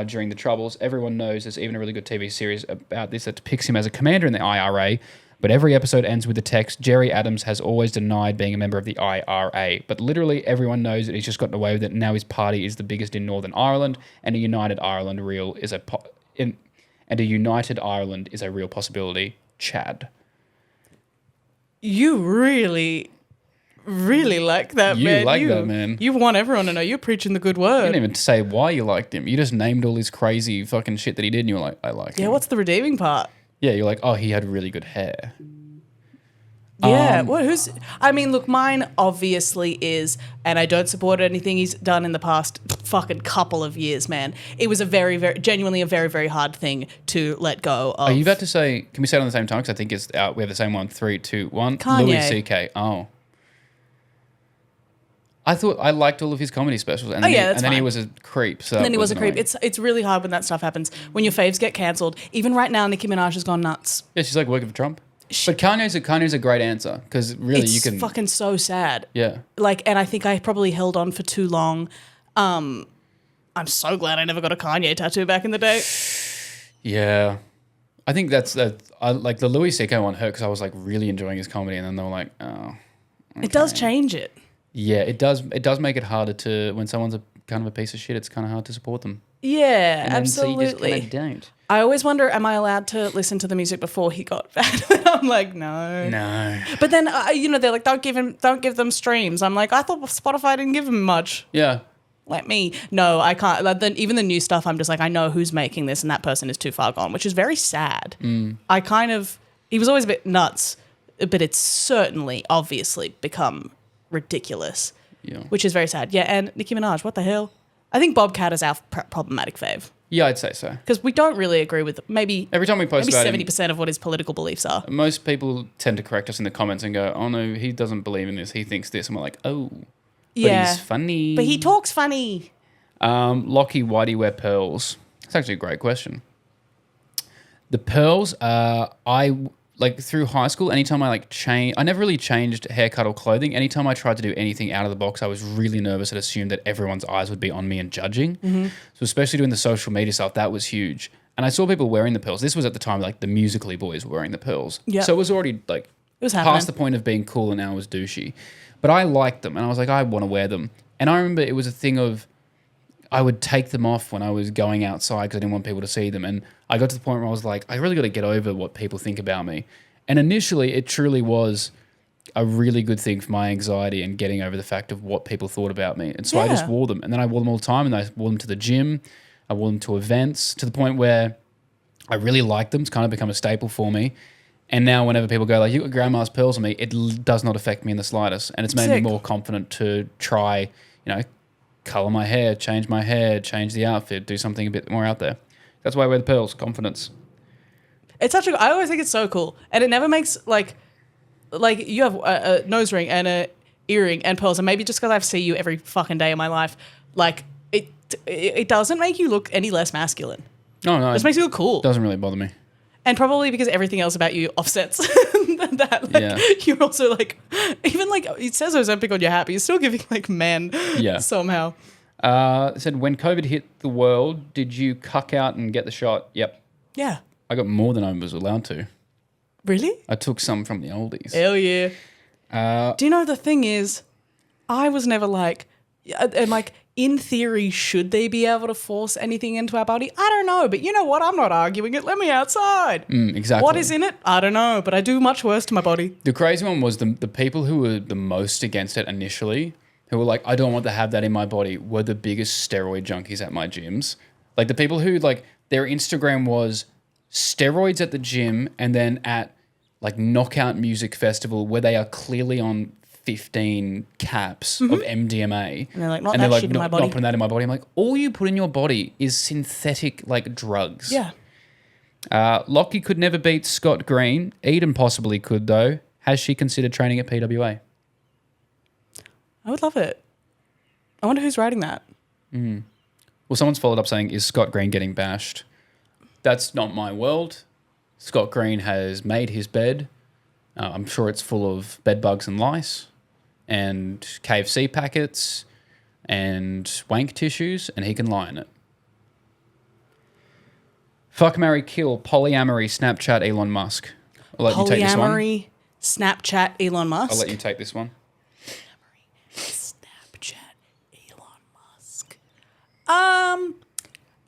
during the Troubles. Everyone knows there's even a really good TV series about this that depicts him as a commander in the IRA. But every episode ends with the text, Gerry Adams has always denied being a member of the IRA. But literally everyone knows that he's just gotten away with it. And now his party is the biggest in Northern Ireland, and a united Ireland is a real possibility. Chad. You really, really like that, man. You like that, man. You want everyone to know you're preaching the good word. You didn't even say why you liked him. You just named all his crazy fucking shit that he did, and you were like, I like him. Yeah, what's the redeeming part? Yeah, you're like, oh, he had really good hair. Yeah, look, mine obviously is, and I don't support anything he's done in the past fucking couple of years, man. It was genuinely a very, very hard thing to let go of. Are you about to say, can we say it on the same time? Because I think it's out. We have the same one. 3, 2, 1. Kanye. Louis C.K. Oh. I thought I liked all of his comedy specials. And then he was a creep. So and then he was a creep. It's really hard when that stuff happens. When your faves get cancelled. Even right now, Nicki Minaj has gone nuts. Yeah, she's like working for Trump. But Kanye's a great answer because really you can. It's fucking so sad. Yeah. And I think I probably held on for too long. I'm so glad I never got a Kanye tattoo back in the day. Yeah. I think I like the Louis C.K. one hurt because I was like really enjoying his comedy, and then they were like, oh. Okay. It does change it. Yeah, it does. It does make it harder to when someone's a kind of a piece of shit. It's kind of hard to support them. Yeah, and absolutely. So you just kind of don't. I always wonder, am I allowed to listen to the music before he got bad? I'm like, no. No. But then, they're like, don't give them streams. I'm like, I thought Spotify didn't give him much. Yeah. Let me. No, I can't. Even the new stuff, I'm just like, I know who's making this, and that person is too far gone, which is very sad. He was always a bit nuts, but it's certainly, obviously, become ridiculous, which is very sad. Yeah, and Nicki Minaj, what the hell? I think Bobcat is our problematic fave. Yeah, I'd say so. Because we don't really agree with every time we post about 70% of what his political beliefs are. Most people tend to correct us in the comments and go, oh no, he doesn't believe in this, he thinks this. And we're like, oh, but he's funny. But he talks funny. Lachy, why do you wear pearls? That's actually a great question. The pearls, through high school, anytime I I never really changed haircut or clothing. Anytime I tried to do anything out of the box, I was really nervous and assumed that everyone's eyes would be on me and judging. Mm-hmm. So especially doing the social media stuff, that was huge. And I saw people wearing the pearls. This was at the time, the Musically boys were wearing the pearls. Yep. So it was already it was past the point of being cool, and now it was douchey. But I liked them, and I was like, I want to wear them. And I remember it was a thing of, I would take them off when I was going outside because I didn't want people to see them. And I got to the point where I was like, I really got to get over what people think about me. And initially, it truly was a really good thing for my anxiety and getting over the fact of what people thought about me. And so I just wore them. And then I wore them all the time, and I wore them to the gym. I wore them to events, to the point where I really liked them. It's kind of become a staple for me. And now whenever people go you got grandma's pearls on me, it does not affect me in the slightest. And it's made me more confident to try, color my hair, change the outfit, do something a bit more out there. That's why I wear the pearls, confidence. It's I always think it's so cool. And it never makes, you have a nose ring and a earring and pearls, and maybe just because I see you every fucking day of my life, it doesn't make you look any less masculine. Oh, no. It just makes you look cool. It doesn't really bother me. And probably because everything else about you offsets that. You're also even it says Ozempic on your hat, but you're still giving men somehow. It said, when COVID hit the world, did you cuck out and get the shot? Yep. Yeah. I got more than I was allowed to. Really? I took some from the oldies. Hell yeah. Do you know the thing is, I was never like, and like in theory, should they be able to force anything into our body? I don't know, but you know what? I'm not arguing it. Let me outside. Exactly. What is in it? I don't know, but I do much worse to my body. The crazy one was the people who were the most against it initially, who were like, I don't want to have that in my body, were the biggest steroid junkies at my gyms. Like the people who like their Instagram was steroids at the gym and then at like Knockout Music Festival where they are clearly on 15 caps of MDMA. And they're like, not that shit in my body. Not putting that in my body. I'm like, all you put in your body is synthetic like drugs. Yeah. Lachy could never beat Scott Green. Eden possibly could though. Has she considered training at PWA? I would love it. I wonder who's writing that. Well, someone's followed up saying, is Scott Green getting bashed? That's not my world. Scott Green has made his bed. I'm sure it's full of bed bugs and lice and KFC packets and wank tissues, and he can lie in it. Fuck, marry, kill, polyamory, Snapchat, Elon Musk. I'll let you take this one. Polyamory, Snapchat, Elon Musk. I'll let you take this one. Snapchat, Elon Musk.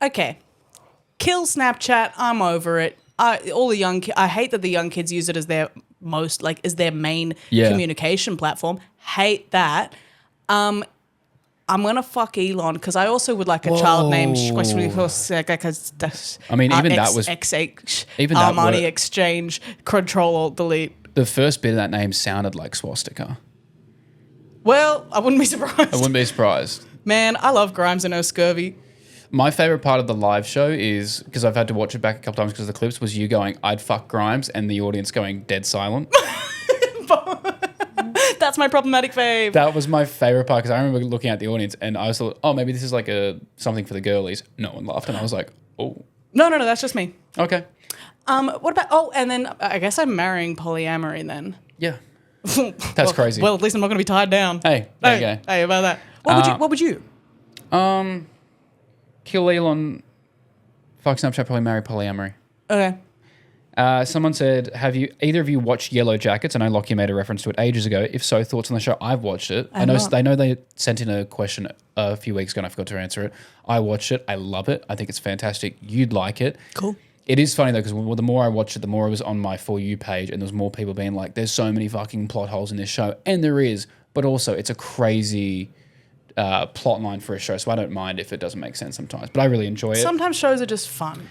Okay. Kill Snapchat. I'm over it. I hate that the young kids use it as their main communication platform. Hate that. I'm gonna fuck Elon because I also would like a child named. I mean, even that was even that Armani Exchange. Control Alt Delete. The first bit of that name sounded like swastika. Well, I wouldn't be surprised. I wouldn't be surprised. Man, I love Grimes and her scurvy. My favorite part of the live show is, because I've had to watch it back a couple times because of the clips, was you going, I'd fuck Grimes, and the audience going dead silent. That's my problematic fave. That was my favorite part because I remember looking at the audience and I was thought, oh, maybe this is like something for the girlies. No one laughed and I was like, oh. No, that's just me. Okay. What about, and then I guess I'm marrying polyamory then. Yeah. That's crazy. Well, at least I'm not going to be tied down. Hey, there you go. Hey, about that. What would you? Kill Elon, fuck Snapchat, probably marry polyamory. Okay. Someone said, have either of you watched Yellowjackets? I know Lachy made a reference to it ages ago. If so, thoughts on the show? I've watched it. I know they sent in a question a few weeks ago and I forgot to answer it. I watched it. I love it. I think it's fantastic. You'd like it. Cool. It is funny though because the more I watched it, the more it was on my For You page and there's more people being like, there's so many fucking plot holes in this show. And there is. But also it's a crazy plot line for a show. So I don't mind if it doesn't make sense sometimes. But I really enjoy it. Sometimes shows are just fun.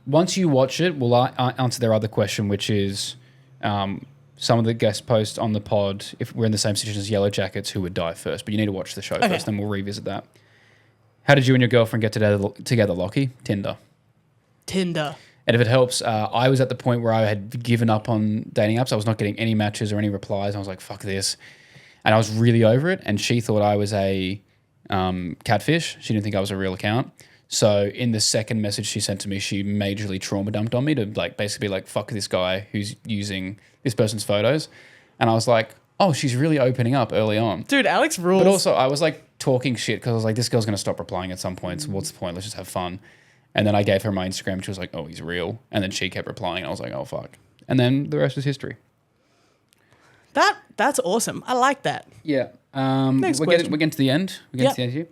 Once you watch it, we'll answer their other question, which is some of the guest posts on the pod, if we're in the same situation as Yellowjackets, who would die first. But you need to watch the show first, then we'll revisit that. How did you and your girlfriend get together, Lachy? Tinder. And if it helps, I was at the point where I had given up on dating apps. I was not getting any matches or any replies. I was like, fuck this. And I was really over it. And she thought I was a catfish. She didn't think I was a real account. So in the second message she sent to me, she majorly trauma dumped on me to like basically like fuck this guy who's using this person's photos. And I was like, oh, she's really opening up early on. Dude, Alex rules. But also I was like talking shit because I was like, this girl's going to stop replying at some point. So what's the point? Let's just have fun. And then I gave her my Instagram and she was like, oh, he's real. And then she kept replying and I was like, oh, fuck. And then the rest is history. That's awesome. I like that. Yeah. Next we're question. getting to the end. We're getting to the end here.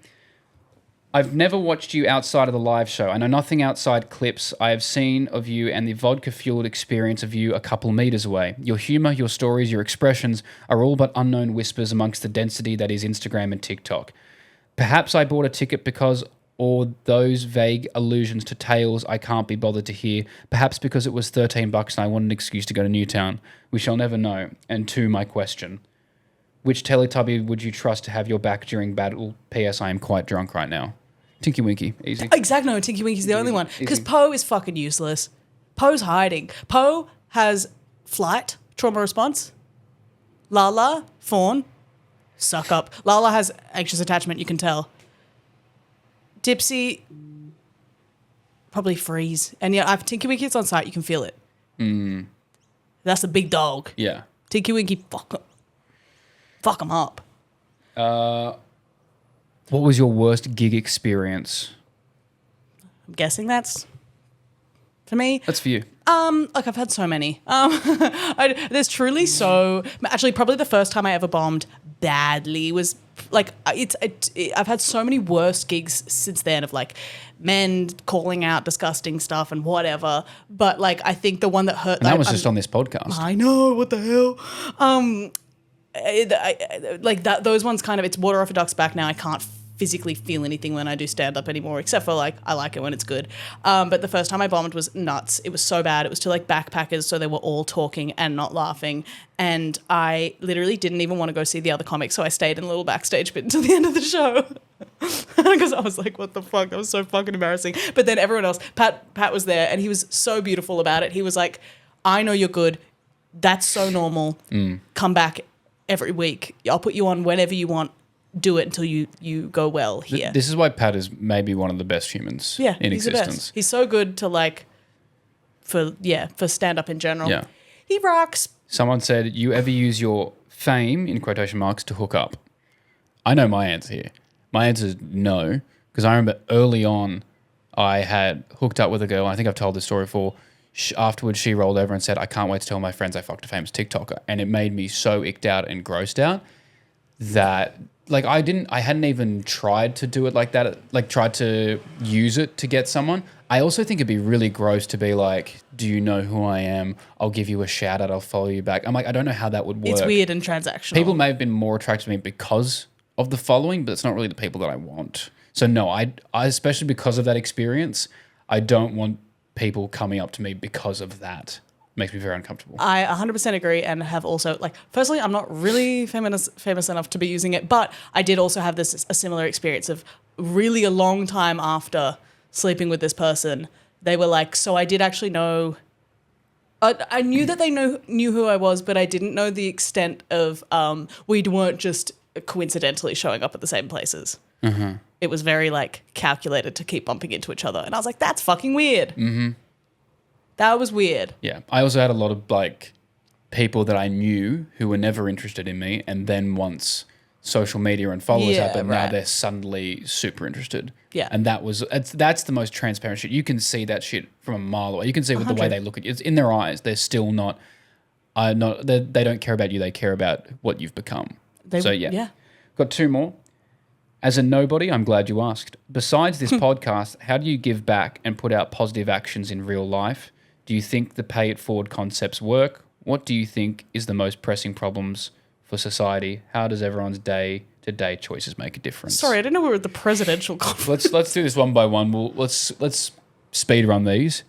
I've never watched you outside of the live show. I know nothing outside clips I have seen of you and the vodka-fueled experience of you a couple meters away. Your humor, your stories, your expressions are all but unknown whispers amongst the density that is Instagram and TikTok. Perhaps I bought a ticket because or those vague allusions to tales I can't be bothered to hear, perhaps because it was $13 and I wanted an excuse to go to Newtown. We shall never know. And two, my question. Which Teletubby would you trust to have your back during battle? P.S. I am quite drunk right now. Tinky Winky, easy. Exactly, no, Tinky Winky's the only one. Because Poe is fucking useless. Poe's hiding. Poe has flight, trauma response. Lala, fawn, suck up. Lala has anxious attachment, you can tell. Dipsy, probably freeze. And yeah, if Tinky Winky's on site, you can feel it. That's a big dog. Yeah. Tinky Winky, fuck 'em up. What was your worst gig experience? I'm guessing that's for me. That's for you. Like I've had so many. There's truly so. Actually, probably the first time I ever bombed badly was like I've had so many worse gigs since then of like men calling out disgusting stuff and whatever. But like I think the one that hurt. And that was just on this podcast. I know, what the hell. Like that. Those ones kind of, it's water off a duck's back now. I can't physically feel anything when I do stand up anymore, except for like I like it when it's good. But the first time I bombed was nuts. It was so bad. It was to like backpackers, so they were all talking and not laughing. And I literally didn't even want to go see the other comics, so I stayed in a little backstage bit until the end of the show. Because I was like, what the fuck? That was so fucking embarrassing. But then everyone else, Pat was there, and he was so beautiful about it. He was like, I know you're good. That's so normal. Come back every week. I'll put you on whenever you want. Do it until you go well here. This is why Pat is maybe one of the best humans in he's existence. The best. He's so good to like for stand-up in general. Yeah. He rocks. Someone said, you ever use your fame, in quotation marks, to hook up? I know my answer here. My answer is no, because I remember early on I had hooked up with a girl. I think I've told this story before. Afterwards, she rolled over and said, I can't wait to tell my friends I fucked a famous TikToker. And it made me so icked out and grossed out that... Like I hadn't even tried to do it like that, like tried to use it to get someone. I also think it'd be really gross to be like, do you know who I am? I'll give you a shout out. I'll follow you back. I'm like, I don't know how that would work. It's weird and transactional. People may have been more attracted to me because of the following, but it's not really the people that I want. So no, I especially because of that experience, I don't want people coming up to me because of that. Makes me very uncomfortable. I 100% agree, and have also, like, firstly, I'm not really famous enough to be using it, but I did also have a similar experience of really a long time after sleeping with this person. They were like, so I did actually know, I knew that they knew who I was, but I didn't know the extent of, we weren't just coincidentally showing up at the same places. Mm-hmm. It was very, like, calculated to keep bumping into each other. And I was like, that's fucking weird. Mm-hmm. That was weird. Yeah. I also had a lot of like people that I knew who were never interested in me, and then once social media and followers happened, now they're suddenly super interested. Yeah. And that's the most transparent shit. You can see that shit from a mile away. You can see with the way they look at you. It's in their eyes. They're still not they don't care about you. They care about what you've become. Yeah. Got two more. As a nobody, I'm glad you asked. Besides this podcast, how do you give back and put out positive actions in real life? Do you think the pay it forward concepts work? What do you think is the most pressing problems for society? How does everyone's day-to-day choices make a difference? Sorry, I didn't know we were at the presidential conference. Let's do this one by one. Let's speed run these.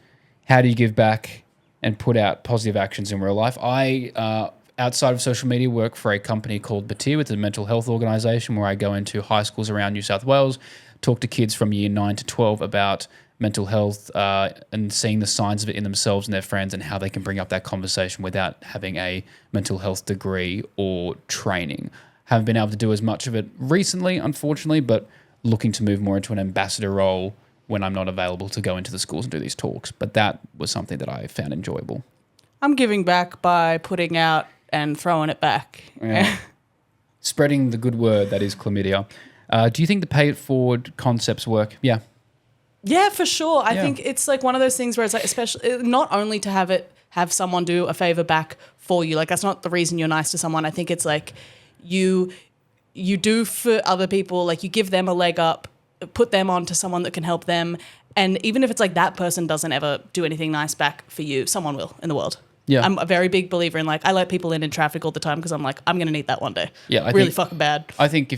How do you give back and put out positive actions in real life? I outside of social media work for a company called Batir. It's a mental health organisation where I go into high schools around New South Wales, talk to kids from year 9 to 12 about mental health and seeing the signs of it in themselves and their friends, and how they can bring up that conversation without having a mental health degree or training. Haven't been able to do as much of it recently, unfortunately, but looking to move more into an ambassador role when I'm not available to go into the schools and do these talks. But that was something that I found enjoyable. I'm giving back by putting out and throwing it back. Yeah. Spreading the good word that is chlamydia. Do you think the pay it forward concepts work? Yeah. Yeah, for sure. I think it's like one of those things where it's like, especially not only to have someone do a favor back for you. Like that's not the reason you're nice to someone. I think it's like you do for other people, like you give them a leg up, put them on to someone that can help them. And even if it's like that person doesn't ever do anything nice back for you, someone will in the world. Yeah. I'm a very big believer in like, I let people in traffic all the time because I'm like, I'm going to need that one day. Yeah. I think fucking bad. I think I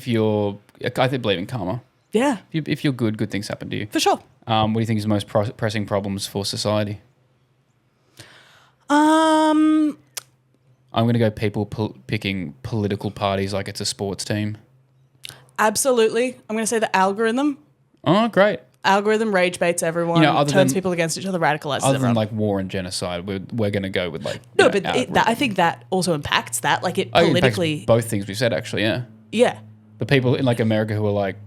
believe in karma. Yeah. If you're good things happen to you. For sure. What do you think is the most pressing problems for society? I'm going to go people picking political parties like it's a sports team. Absolutely. I'm going to say the algorithm. Oh, great. Algorithm rage baits everyone, turns people against each other, radicalizes other everyone. than like war and genocide, we're going to go with like... No, but I think that also impacts that. Like it politically... It impacts both things we said, actually, yeah. Yeah. The people in like America who are like,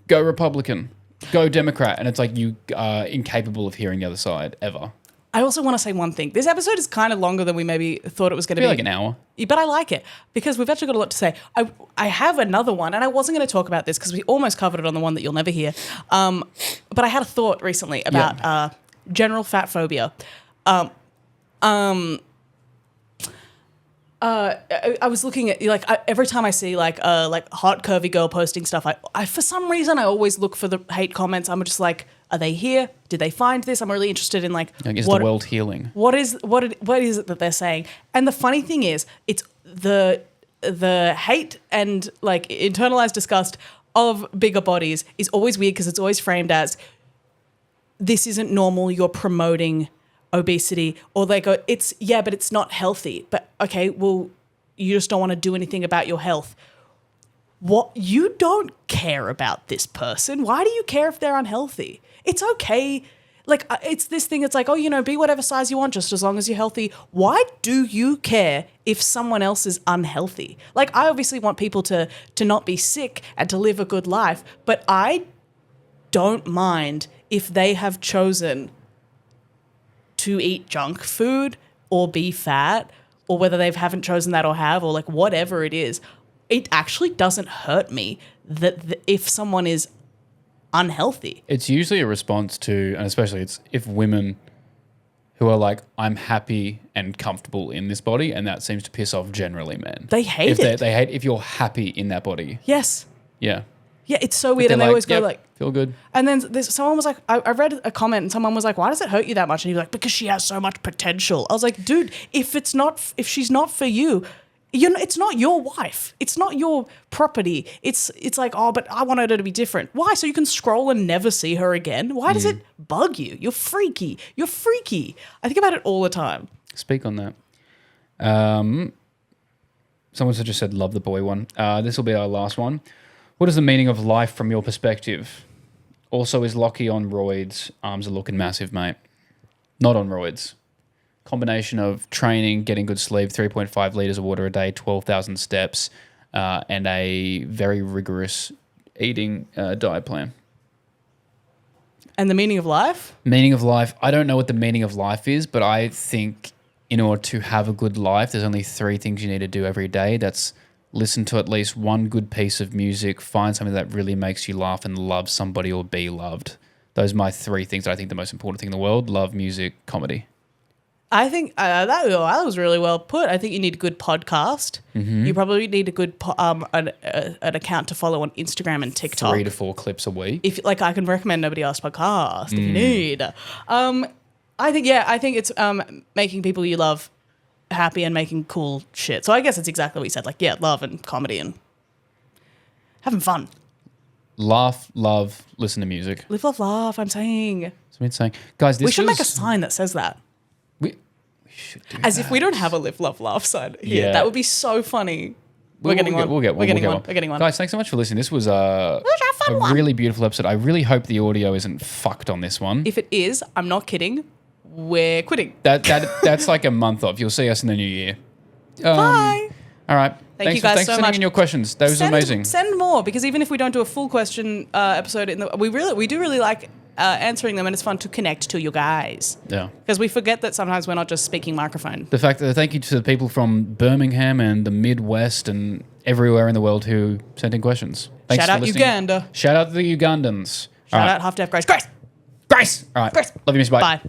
go Republican, go Democrat, and it's like you are incapable of hearing the other side ever. I also want to say one thing. This episode is kind of longer than we maybe thought it was going to be. Like an hour. But I like it because we've actually got a lot to say. I have another one, and I wasn't going to talk about this because we almost covered it on the one that you'll never hear. But I had a thought recently about general fat phobia. I was looking at every time I see like hot curvy girl posting stuff, I for some reason I always look for the hate comments. I'm just like, are they here? Did they find this? I'm really interested in like is the world healing? What is it that they're saying? And the funny thing is, it's the hate and like internalized disgust of bigger bodies is always weird because it's always framed as this isn't normal. You're promoting obesity, or they go, but it's not healthy. But okay, well, you just don't want to do anything about your health. What? You don't care about this person. Why do you care if they're unhealthy? It's okay. Like, it's this thing, it's like, be whatever size you want, just as long as you're healthy. Why do you care if someone else is unhealthy? Like, I obviously want people to not be sick and to live a good life, but I don't mind if they have chosen to eat junk food or be fat, or whether they haven't chosen that or have, or like whatever it is. It actually doesn't hurt me that if someone is unhealthy. It's usually a response to, and especially it's if women who are like, I'm happy and comfortable in this body, and that seems to piss off generally men. They hate it. They hate if you're happy in that body. Yes. Yeah. Yeah, it's so weird. And they always go like, feel good. And then someone was like, I read a comment and someone was like, why does it hurt you that much? And he was like, because she has so much potential. I was like, dude, if she's not for you, it's not your wife. It's not your property. It's like, but I want her to be different. Why? So you can scroll and never see her again? Why does it bug you? You're freaky. You're freaky. I think about it all the time. Speak on that. Someone just said, love the boy one. This will be our last one. What is the meaning of life from your perspective? Also, is Lachy on roids? Arms are looking massive, mate. Not on roids. Combination of training, getting good sleep, 3.5 litres of water a day, 12,000 steps, and a very rigorous eating diet plan. And the meaning of life? Meaning of life. I don't know what the meaning of life is, but I think in order to have a good life, there's only 3 things you need to do every day. That's listen to at least one good piece of music, find something that really makes you laugh, and love somebody or be loved. Those are my 3 things that I think the most important thing in the world: love, music, comedy. I think that was really well put. I think you need a good podcast. Mm-hmm. You probably need a good an account to follow on Instagram and TikTok. 3 to 4 clips a week. If I can recommend Nobody Else podcast if you need. I think it's making people you love happy and making cool shit. So I guess it's exactly what you said. Like, love and comedy and having fun. Laugh, love, listen to music. Live, love, laugh. I'm saying. That's what I'm saying, guys. We should make a sign that says that. We should do As that. if we don't have a live, love, laugh sign here. Yeah. That would be so funny. We're getting one. We're getting one. Guys, thanks so much for listening. This was a really beautiful episode. I really hope the audio isn't fucked on this one. If it is, I'm not kidding. We're quitting. That's like a month off. You'll see us in the new year. Bye. All right. Thank you guys thanks so for sending much. in your questions. That was amazing. Send more, because even if we don't do a full question episode, we do really like answering them, and it's fun to connect to you guys. Yeah. Because we forget that sometimes we're not just speaking microphone. The fact that thank you to the people from Birmingham and the Midwest and everywhere in the world who sent in questions. Thanks Shout for out listening. Uganda. Shout out to the Ugandans. Shout out Half Deaf Grace. Grace. All right. Grace. Love you, miss. Bye. Bye.